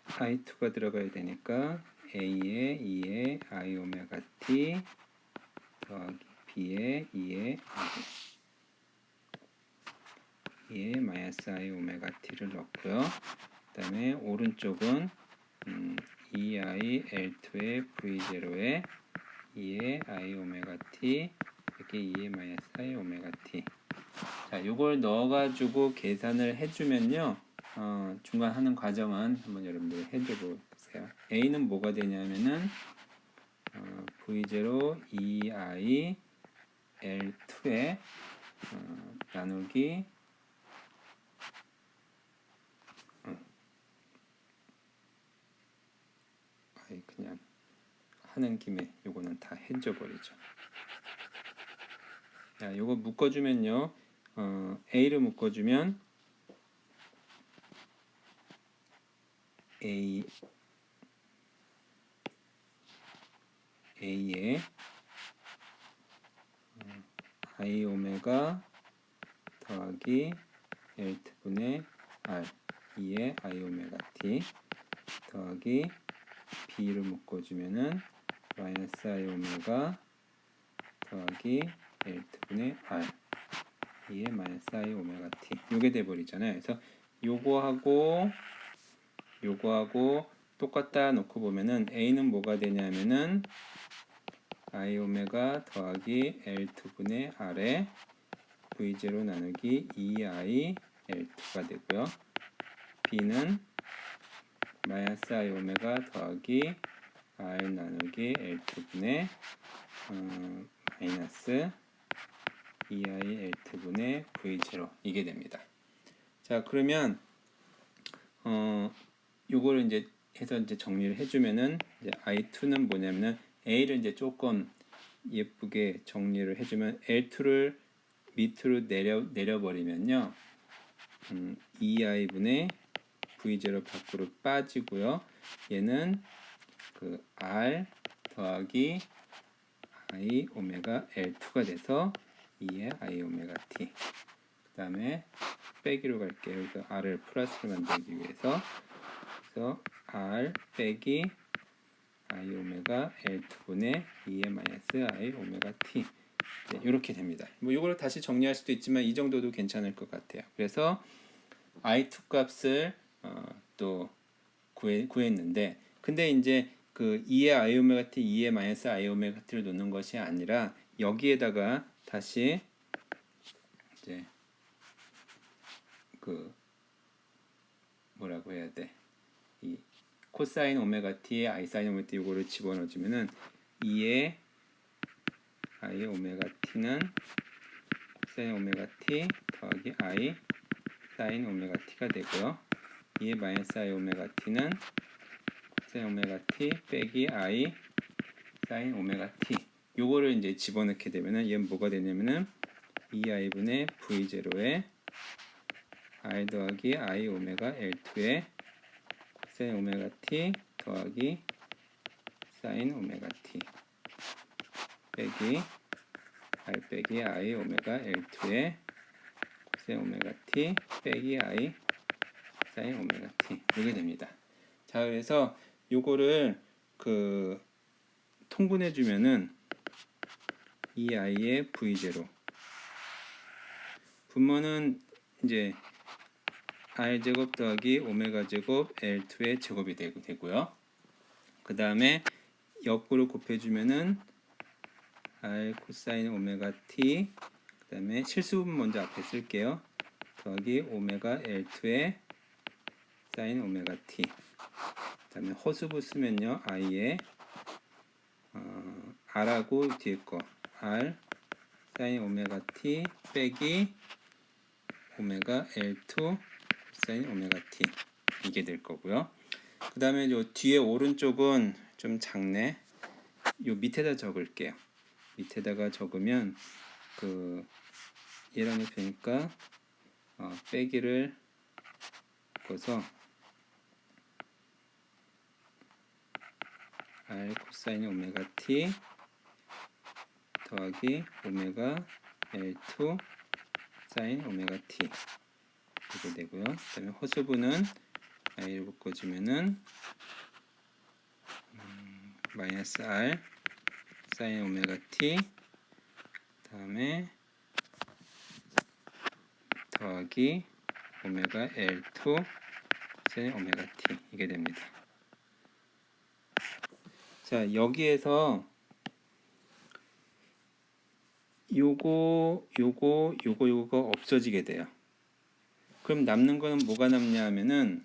i2가 들어가야 되니까 a의 2의 i 오메가 t 더하기 b의 2의 마이너스 i 오메가 t를 넣고요. 그 다음에 오른쪽은 2i L2의 v0에 2의 i 오메가 t 이렇게 2의 마이너스 i 오메가 t. 자, 요걸 넣어가지고 계산을 해주면요, 중간 하는 과정은 한번 여러분들 해줘 보세요. a는 뭐가 되냐면은 v0 2i L2에 나누기 그냥 하는 김에 요거는 다 해줘 버리죠. 자, 요거 묶어주면요, a를 묶어주면 a의 i 오메가 더하기 L2분의 r 2의 i 오메가 t 더하기 b를 묶어주면은 마이너스 i 오메가 더하기 L2분의 r 2의 마이너스 i 오메가 t, 요게 돼버리잖아요. 그래서 요거하고 똑같다 놓고 보면은 a는 뭐가 되냐면은 i 오메가 더하기 L2분의 r에 v0 나누기 2i L2가 되고요. B는 마이너스 I 오메가 더하기 R 나누기 L2분의 마이너스 2I L2분의 V0 이게 됩니다. 자, 그러면 요거를 이제 해서 이제 정리를 해주면은 이제 I2는 뭐냐면은 A를 이제 조금 예쁘게 정리를 해주면 L2를 밑으로 내려버리면요, 2i분의 v0 밖으로 빠지고요. 얘는 그 r 더하기 i 오메가 L2가 돼서 2의 i 오메가 t. 그 다음에 빼기로 갈게요. 그래서 r을 플러스로 만들기 위해서 그래서 r 빼기 i 오메가 L2분의 2의 마이너스 i 오메가 t. 네, 이렇게 됩니다. 뭐 이거를 다시 정리할 수도 있지만 이 정도도 괜찮을 것 같아요. 그래서 I2 값을 또 구했는데, 근데 이제 그 2의 I 오메가 t, 2의 마이너스 I 오메가 t를 놓는 것이 아니라 여기에다가 다시 이제 그 뭐라고 해야 돼? 이 코사인 오메가 t에 I 사인 오메가 t 이거를 집어넣어주면은 2의 I 오메가 t는 코사인 오메가 t 더하기 I 사인 오메가 t가 되고요. 2의 마이너스 I 오메가 t는 코사인 오메가 t 빼기 I 사인 오메가 t. 요거를 이제 집어넣게 되면은 얘는 뭐가 되냐면은 2i분의 v0에 r 더하기 I 오메가 L2에 코사인 오메가 t 더하기 사인 오메가 t 빼기 r 빼기 I 오메가 L2에 코사인 오메가 t 빼기 I 사인 오메가 t 이렇게 됩니다. 자, 그래서 요거를 그 통분해 주면은 이 i의 v0 분모는 이제 r 제곱 더하기 오메가 제곱 L2의 제곱이 되고요. 그 다음에 역으로 곱해주면은 r 코사인 오메가 t, 그 다음에 실수분 먼저 앞에 쓸게요. 더하기 오메가 L2의 사인 오메가 t. 그 다음에 허수부 쓰면요, i의 r하고 뒤에 거 r 사인 오메가 t 빼기 오메가 L2 사인 오메가 t 이게 될 거고요. 그 다음에 요 뒤에 오른쪽은 좀 작네. 요 밑에다 적을게요. 밑에다가 적으면 그 얘랑 되니까 빼기를 바꿔서 r 코사인 오메가 t 더하기 오메가 L2 사인 오메가 t 이렇게 되고요. 그 다음에 허수부는 i를 바꿔주면은 마이너스 r 사인 오메가 t 다음에 더하기 오메가 L2 사인 오메가 t 이게 됩니다. 자, 여기에서 요거가 없어지게 돼요. 그럼 남는 거는 뭐가 남냐 하면은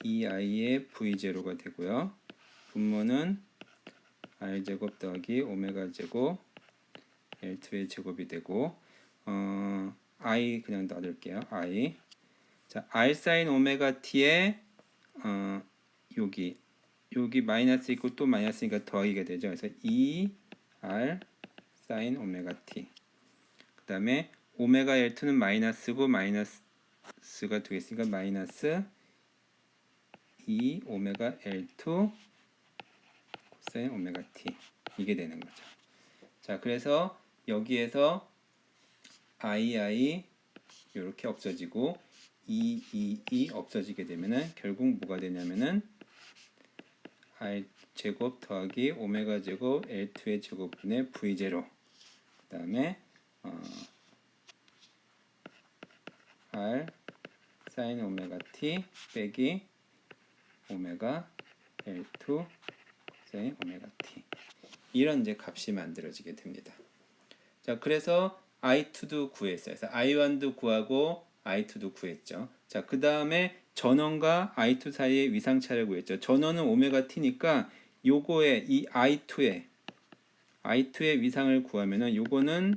이 i의 v0가 되고요. 분모는 r 제곱 더하기 오메가 제곱 L2의 제곱이 되고 i 그냥 놔둘게요. i. 자, r 사인 오메가 t에 여기 마이너스 있고 또 마이너스니까 더하기가 되죠. 그래서 2r 사인 오메가 t. 그다음에 오메가 L2는 마이너스고 마이너스가 되겠으니까 마이너스 2 오메가 L2 코사인 오메가 t 이게 되는 거죠. 자, 그래서 여기에서 i 이렇게 없어지고 2 없어지게 되면은 결국 뭐가 되냐면은 r 제곱 더하기 오메가 제곱 L2의 제곱분의 v0 그 다음에 r 사인 오메가 t 빼기 오메가 L2 사인 오메가 t 이런 이제 값이 만들어지게 됩니다. 자, 그래서 I2도 구했어요. 그래서 I1도 구하고 I2도 구했죠. 자, 그 다음에 전원과 I2 사이의 위상차를 구했죠. 전원은 오메가 t니까 요거에 이 I2의 위상을 구하면은 요거는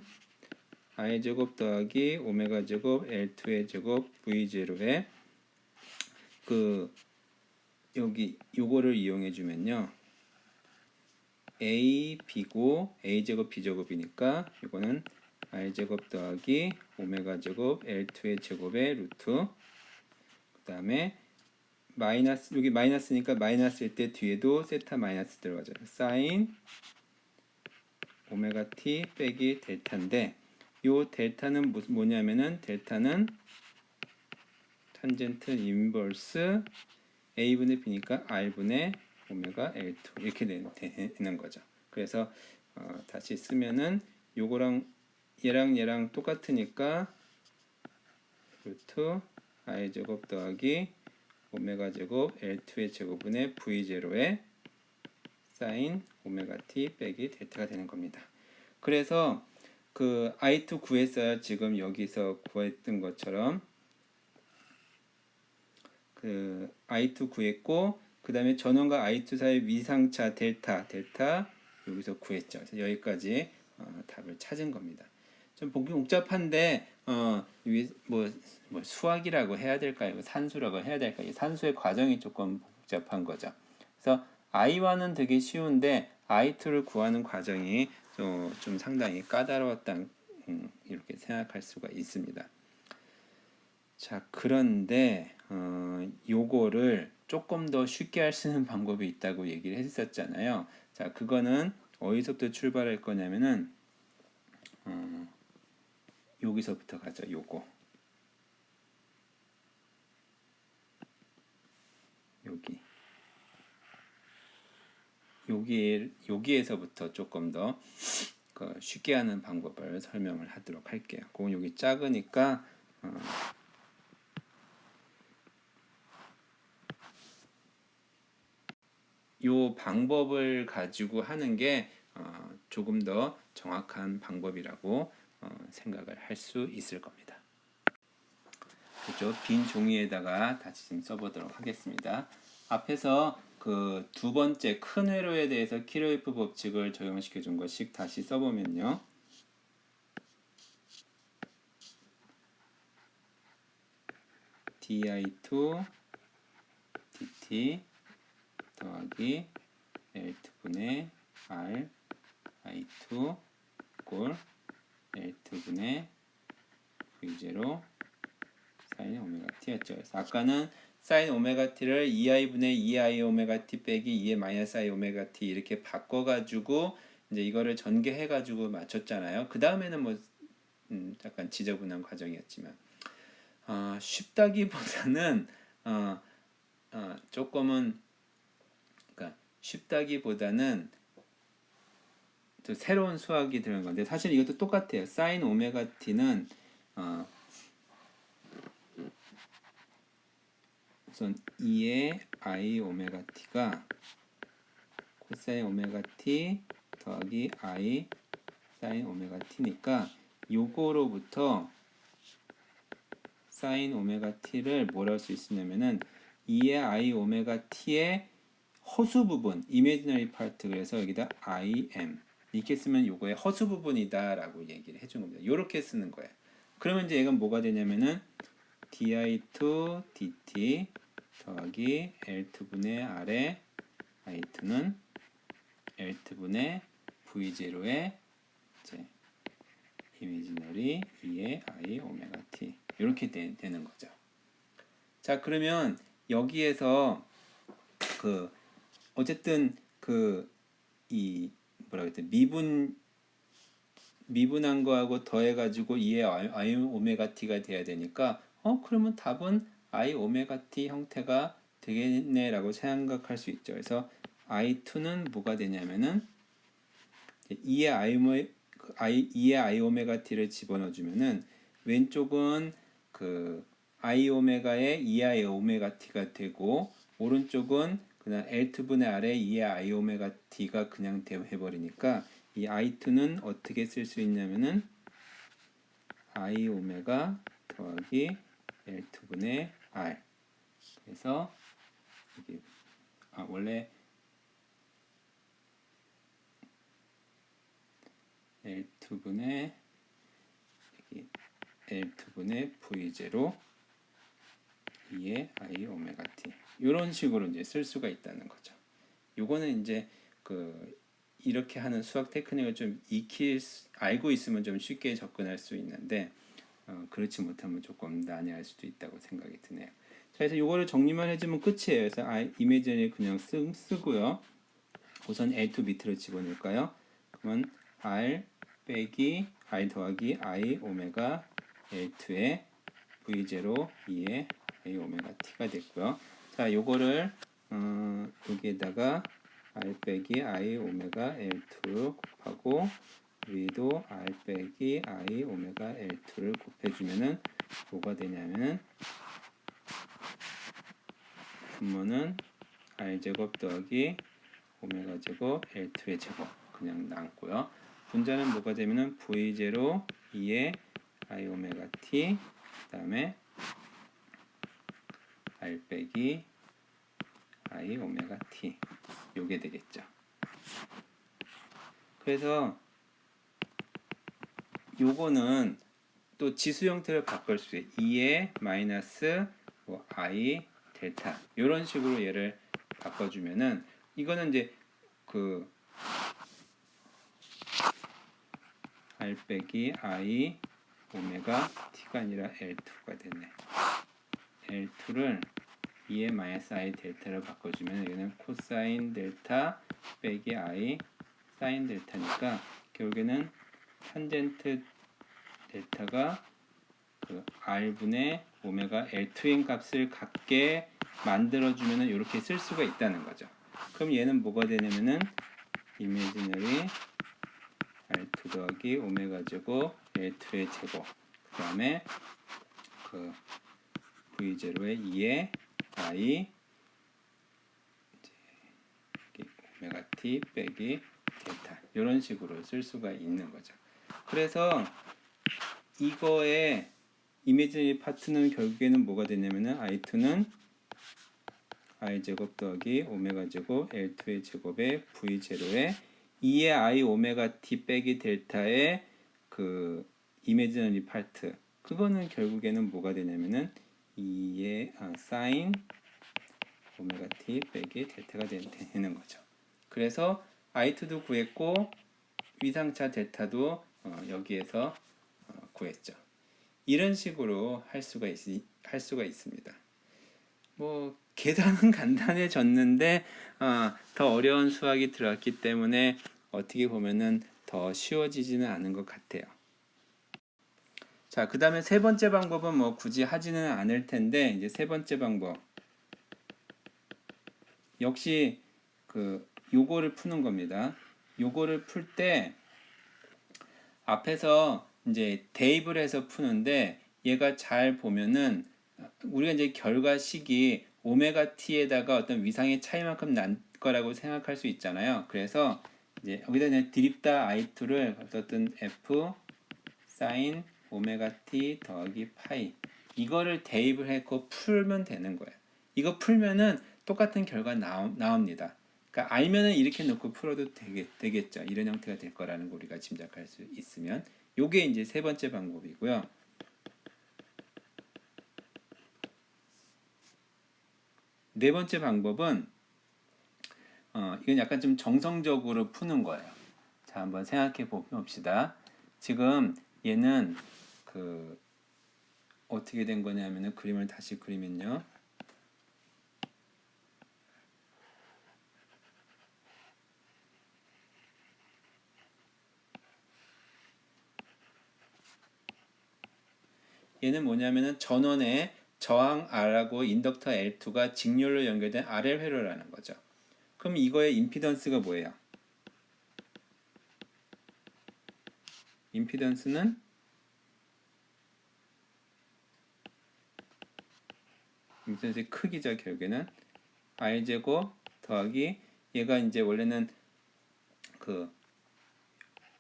I 제곱 더하기 오메가 제곱 L2의 제곱 V0에 그 여기 요거를 이용해 주면요. A B고 A 제곱 B 제곱이니까 이거는 R 제곱 더하기 오메가 제곱 L2의 제곱의 루트 그다음에 마이너스 여기 마이너스니까 마이너스일 때 뒤에도 세타 마이너스 들어가죠. 사인 오메가 t 빼기 델타인데 요 델타는 뭐냐면은 델타는 탄젠트 인버스 a분의 b니까 r분의 오메가 L2 이렇게 되는 거죠. 그래서 다시 쓰면은 요거랑 얘랑 똑같으니까 루트 I 제곱 더하기 오메가 제곱 L2의 제곱분의 V0의 사인 오메가 t 빼기 델타가 되는 겁니다. 그래서 그 I2 구했어요. 지금 여기서 구했던 것처럼 그 I2 구했고 그 다음에 전원과 I2 사이 위상차 델타 여기서 구했죠. 그래서 여기까지 답을 찾은 겁니다. 좀 보기 복잡한데 뭐 수학이라고 해야 될까요? 산수라고 해야 될까요? 산수의 과정이 조금 복잡한 거죠. 그래서 I1은 되게 쉬운데 I2를 구하는 과정이 좀 상당히 까다로웠다 이렇게 생각할 수가 있습니다. 자, 그런데 요거를 조금 더 쉽게 할 수 있는 방법이 있다고 얘기를 했었잖아요. 자, 그거는 어디서부터 출발할 거냐면은 여기서부터 가죠. 여기에서부터 조금 더 쉽게 하는 방법을 설명을 하도록 할게요. 그건 여기 작으니까 요 방법을 가지고 하는 게 조금 더 정확한 방법이라고 생각을 할 수 있을 겁니다. 그렇죠? 빈 종이에다가 다시 좀 써보도록 하겠습니다. 앞에서 그 두 번째 큰 회로에 대해서 키로이프 법칙을 적용시켜 준 것씩 다시 써보면요. di2 dt 더하기 L2분의 R I2 꼴 L2분의 V0 사인 오메가 t였죠. 그래서 아까는 사인 오메가 t를 2i분의 2i 오메가 t 빼기 2의 마이너스 i 오메가 t 이렇게 바꿔가지고 이제 이거를 전개해가지고 맞췄잖아요. 그 다음에는 뭐 약간 지저분한 과정이었지만 쉽다기보다는 조금은 그러니까 쉽다기보다는 또 새로운 수학이 들어간 건데 사실 이것도 똑같아요. 사인 오메가 t는 우선 2의 i 오메가 t가 코사인 오메가 t 더하기 i 사인 오메가 t니까 요거로부터 사인 오메가 t를 뭐라 할 수 있으냐면은 2의 i 오메가 t의 허수 부분, imaginary part 그래서 여기다 im 이렇게 쓰면 요거의 허수 부분이다라고 얘기를 해준 겁니다. 요렇게 쓰는 거예요. 그러면 이제 얘가 뭐가 되냐면은 di2 dt 더하기 L2분의 R의 I2는 L2분의 V0의 이제 이미지너리 2의 I 오메가 t 이렇게 되는 거죠. 자, 그러면 여기에서 어쨌든 이 뭐라 그랬지 미분한 거하고 더해가지고 2의 I 오메가 t가 돼야 되니까 그러면 답은 I 오메가 t 형태가 되겠네라고 생각할 수 있죠. 그래서 I2는 뭐가 되냐면은 2의 I 오메가 t를 집어넣어 주면은 왼쪽은 그 I 오메가의 2I 오메가 t가 되고 오른쪽은 그냥 L2분의 R의 2의 I 오메가 t가 그냥 해버리니까 이 I2는 어떻게 쓸 수 있냐면은 I 오메가 더하기 L2분의 R. 그래서 이게 원래 L2분의 V0 2의 I 오메가 T. 이런 식으로 이제 쓸 수가 있다는 거죠. 요거는 이제 이렇게 하는 수학 테크닉을 좀 알고 있으면 좀 쉽게 접근할 수 있는데 그렇지 못하면 조금 난해할 수도 있다고 생각이 드네요. 자, 그래서 요거를 정리만 해주면 끝이에요. 그래서 이미지를 그냥 쓰고요. 우선 L2 밑으로 집어넣을까요? 그러면 R 빼기 R 더하기 I 오메가 L2의 V0 2의 A 오메가 T가 됐고요. 자, 요거를 여기에다가 R 빼기 I 오메가 L2를 곱하고 위도 R 빼기 I 오메가 L2를 곱해주면은 뭐가 되냐면은 분모는 R제곱 더하기 오메가 제곱 L2의 제곱 그냥 남고요. 분자는 뭐가 되면은 V0 2의 I 오메가 T 그 다음에 R 빼기 I 오메가 T 요게 되겠죠. 그래서 요거는 또 지수 형태를 바꿀 수 있어요. 2의 마이너스 I 델타 이런 식으로 얘를 바꿔주면은 이거는 이제 R 빼기 I 오메가 T가 아니라 L2가 됐네. L2를 2의 마이너스 I 델타로 바꿔주면 여기는 코사인 델타 빼기 I 사인 델타니까 결국에는 탄젠트 델타가 R분의 오메가 L2인 값을 갖게 만들어주면 이렇게 쓸 수가 있다는 거죠. 그럼 얘는 뭐가 되냐면은 이미지너리 R2 더하기 오메가 제곱 L2의 제곱 그 다음에 V0의 2의 I 오메가 T 빼기 델타 이런 식으로 쓸 수가 있는 거죠. 그래서 이거의 이미지너리 파트는 결국에는 뭐가 되냐면은 I2는 I제곱 더하기 오메가 제곱 L2의 제곱에 V0에 2의 I 오메가 T 빼기 델타의 이미지너리 파트 그거는 결국에는 뭐가 되냐면은 2의 사인 오메가 T 빼기 델타가 되는 거죠. 그래서 I2도 구했고 위상차 델타도 여기에서 구했죠. 이런 식으로 할 수가 있습니다. 계산은 간단해졌는데 더 어려운 수학이 들어갔기 때문에 어떻게 보면은 더 쉬워지지는 않은 것 같아요. 자, 그 다음에 세 번째 방법은 굳이 하지는 않을 텐데 이제 세 번째 방법 역시 요거를 푸는 겁니다. 요거를 풀 때 앞에서 이제 대입을 해서 푸는데 얘가 잘 보면은 우리가 이제 결과식이 오메가 t에다가 어떤 위상의 차이만큼 난 거라고 생각할 수 있잖아요. 그래서 이제 여기다 그냥 드립다 i2를 어떤 f 사인 오메가 t 더하기 파이 이거를 대입을 해서 풀면 되는 거예요. 이거 풀면은 똑같은 결과 나옵니다. 그러니까 알면은 이렇게 놓고 풀어도 되겠죠. 이런 형태가 될 거라는 거 우리가 짐작할 수 있으면 요게 이제 세 번째 방법이고요. 네 번째 방법은 이건 약간 좀 정성적으로 푸는 거예요. 자, 한번 생각해 봅시다. 지금 얘는 어떻게 된 거냐면은 그림을 다시 그리면요. 얘는 뭐냐면은 전원에 저항 R하고 인덕터 L2가 직렬로 연결된 RL 회로라는 거죠. 그럼 이거의 임피던스가 뭐예요? 임피던스는 임피던스의 크기죠. 결국에는 R제곱 더하기 얘가 이제 원래는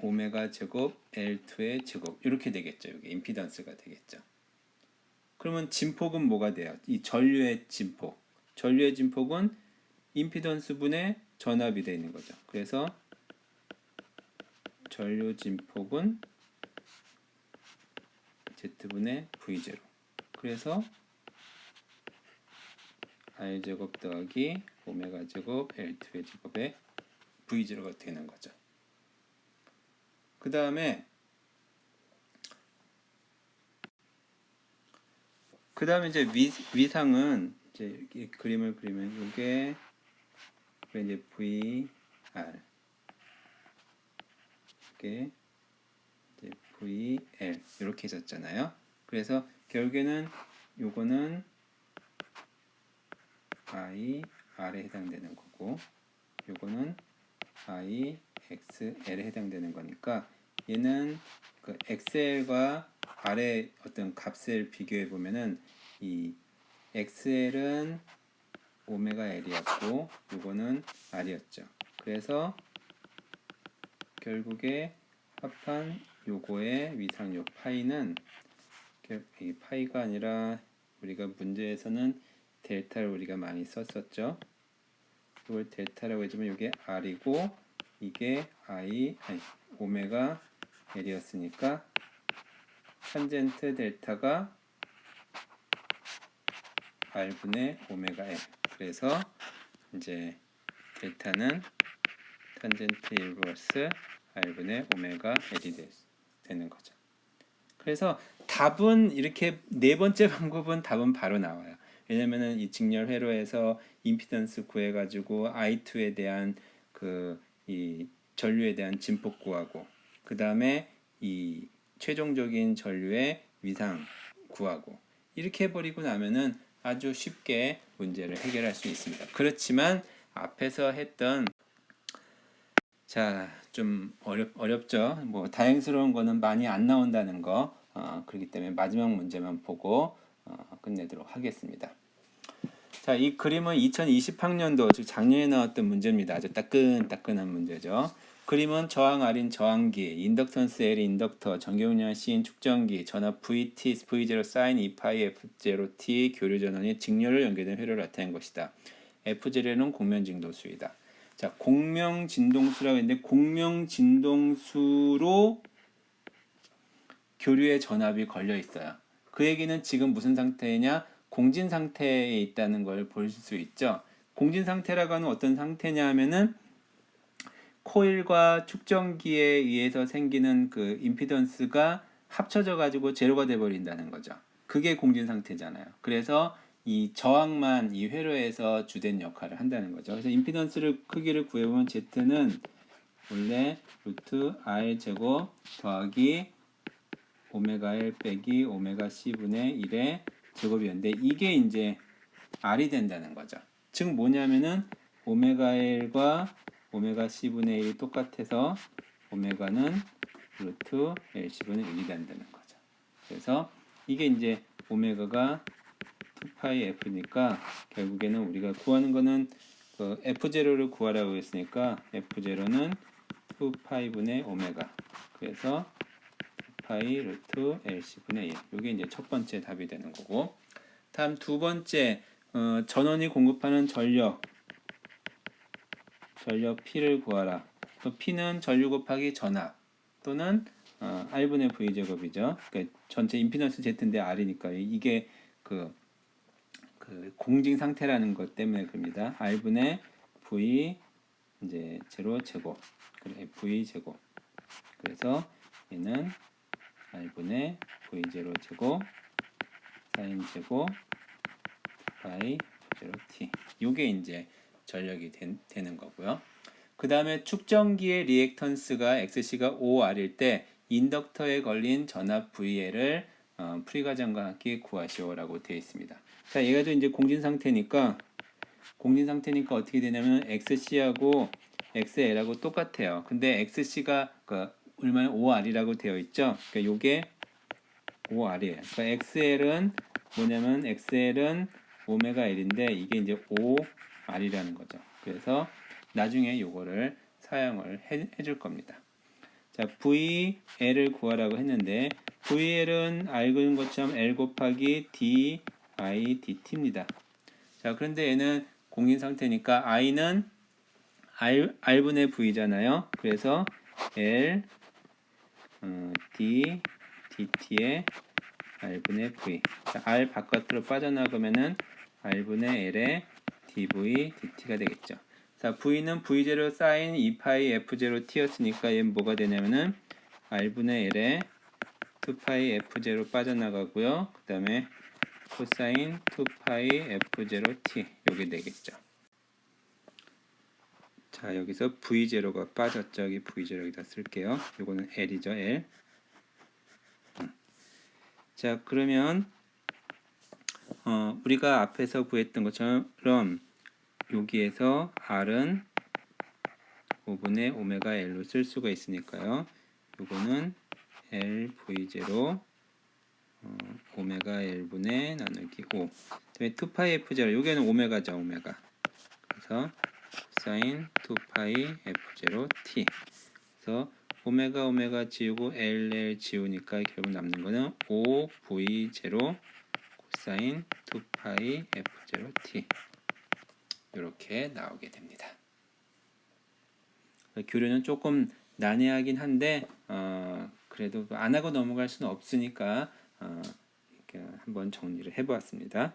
오메가 제곱 L2의 제곱 이렇게 되겠죠. 이게 임피던스가 되겠죠. 그러면 진폭은 뭐가 돼요? 이 전류의 진폭. 전류의 진폭은 임피던스 분의 전압이 되어 있는 거죠. 그래서 전류 진폭은 Z분의 V0. 그래서 R제곱 더하기 오메가 제곱 L2의 제곱에 V0가 되는 거죠. 그 다음에 이제 위상은 이제 이렇게 그림을 그리면 이게 이제 VR 이게 이제 VL 이렇게 있었잖아요. 그래서 결국에는 요거는 IR에 해당되는 거고 요거는 IXL에 해당되는 거니까 얘는 그 XL과 R의 어떤 값을 비교해 보면은 이 XL은 오메가 L이었고 요거는 R이었죠. 그래서 결국에 합한 요거의 위상요 파이는 이 파이가 아니라 우리가 문제에서는 델타를 우리가 많이 썼었죠. 이걸 델타라고 해주면 이게 R이고 이게 오메가 L이었으니까 탄젠트 델타가 R분의 오메가 L. 그래서 이제 델타는 탄젠트 인버스 R분의 오메가 L이 되는 거죠. 그래서 답은 이렇게 네 번째 방법은 답은 바로 나와요. 왜냐면은 이 직렬 회로에서 임피던스 구해가지고 I2에 대한 이 전류에 대한 진폭 구하고 그 다음에 이 최종적인 전류의 위상 구하고 이렇게 해버리고 나면은 아주 쉽게 문제를 해결할 수 있습니다. 그렇지만 앞에서 했던 좀 어렵죠. 뭐 다행스러운 거는 많이 안 나온다는 거. 그렇기 때문에 마지막 문제만 보고 끝내도록 하겠습니다. 자, 이 그림은 2020학년도 즉 작년에 나왔던 문제입니다. 아주 따끈따끈한 문제죠. 그림은 저항 R인 저항기, 인덕턴스 L 인덕터, 전기용량 C인 축전기, 전압 VT, V0 사인 2파이 F0T 교류 전원이 직렬로 연결된 회로를 나타낸 것이다. F0는 공면 진동수이다. 자, 공명 진동수라고 했는데 공명 진동수로 교류의 전압이 걸려 있어요. 그 얘기는 지금 무슨 상태냐? 공진 상태에 있다는 걸 볼 수 있죠. 공진 상태라고 하는 어떤 상태냐 하면은 코일과 축전기에 의해서 생기는 그 임피던스가 합쳐져 가지고 제로가 돼 버린다는 거죠. 그게 공진 상태잖아요. 그래서 이 저항만 이 회로에서 주된 역할을 한다는 거죠. 그래서 임피던스를 크기를 구해보면 Z는 원래 루트 R 제곱 더하기 오메가 L 빼기 오메가 C분의 1의 제곱이었는데 이게 이제 R이 된다는 거죠. 즉 뭐냐면은 오메가 L과 오메가 C분의 1이 똑같아서 오메가는 루트 LC분의 1이 된다는 거죠. 그래서 이게 이제 오메가가 2파이 F니까 결국에는 우리가 구하는 거는 그 F0를 구하라고 했으니까 F0는 2파이분의 오메가 그래서 파이 루트 LC분의 1 이게 이제 첫 번째 답이 되는 거고 다음 두 번째 전원이 공급하는 전력 P를 구하라. 또 P는 전류 곱하기 전압 또는 R분의 V 제곱이죠. 그러니까 전체 임피던스 Z인데 R이니까 이게 그 공징 상태라는 것 때문에 그럽니다. R분의 V 이제 제로 제곱 그래 V 제곱 그래서 얘는 R분의 V0 제곱 사인 제곱 파이 제로 T 요게 이제 전력이 되는 거고요. 그 다음에 축전기의 리액턴스가 XC가 5R일 때 인덕터에 걸린 전압 VL을 프리과정과 함께 구하시오라고 되어 있습니다. 자, 얘가 이제 공진 상태니까 어떻게 되냐면 XC하고 XL하고 똑같아요. 근데 XC가 얼마나 5R이라고 되어 있죠. 그러니까 요게 5R이에요. 그러니까 XL은 뭐냐면 XL은 오메가 L인데 이게 이제 5R이라는 거죠. 그래서 나중에 요거를 사용을 해줄 겁니다. 자, VL을 구하라고 했는데 VL은 알고 있는 것처럼 L 곱하기 D, I, DT입니다. 자, 그런데 얘는 공인 상태니까 I는 R분의 V잖아요. 그래서 L, D, DT의 R분의 V. 자, R 바깥으로 빠져나가면은 R분의 L의 dV, dt가 되겠죠. 자, V는 V0 사인 2파이 F0T였으니까 얘는 뭐가 되냐면은 R분의 L의 2파이 F0 빠져나가고요. 그 다음에 코사인 2파이 F0T 요게 되겠죠. 자, 여기서 V0가 빠졌죠. 여기 V0 여기다 쓸게요. 요거는 L이죠, L. 자, 그러면 우리가 앞에서 구했던 것처럼 여기에서 R은 5분의 오메가 L로 쓸 수가 있으니까요. 요거는 LV0 오메가 L분의 나누기 5. 그다음에 2파이 F0 여기는 오메가죠, 오메가. 그래서 사인 2파이 F0T. 그래서 오메가 오메가 지우고 LL 지우니까 결국 남는 거는 5V0 코사인 2파이 F0T. 이렇게 나오게 됩니다. 교류는 조금 난해하긴 한데 그래도 안 하고 넘어갈 수는 없으니까 이렇게 한번 정리를 해보았습니다.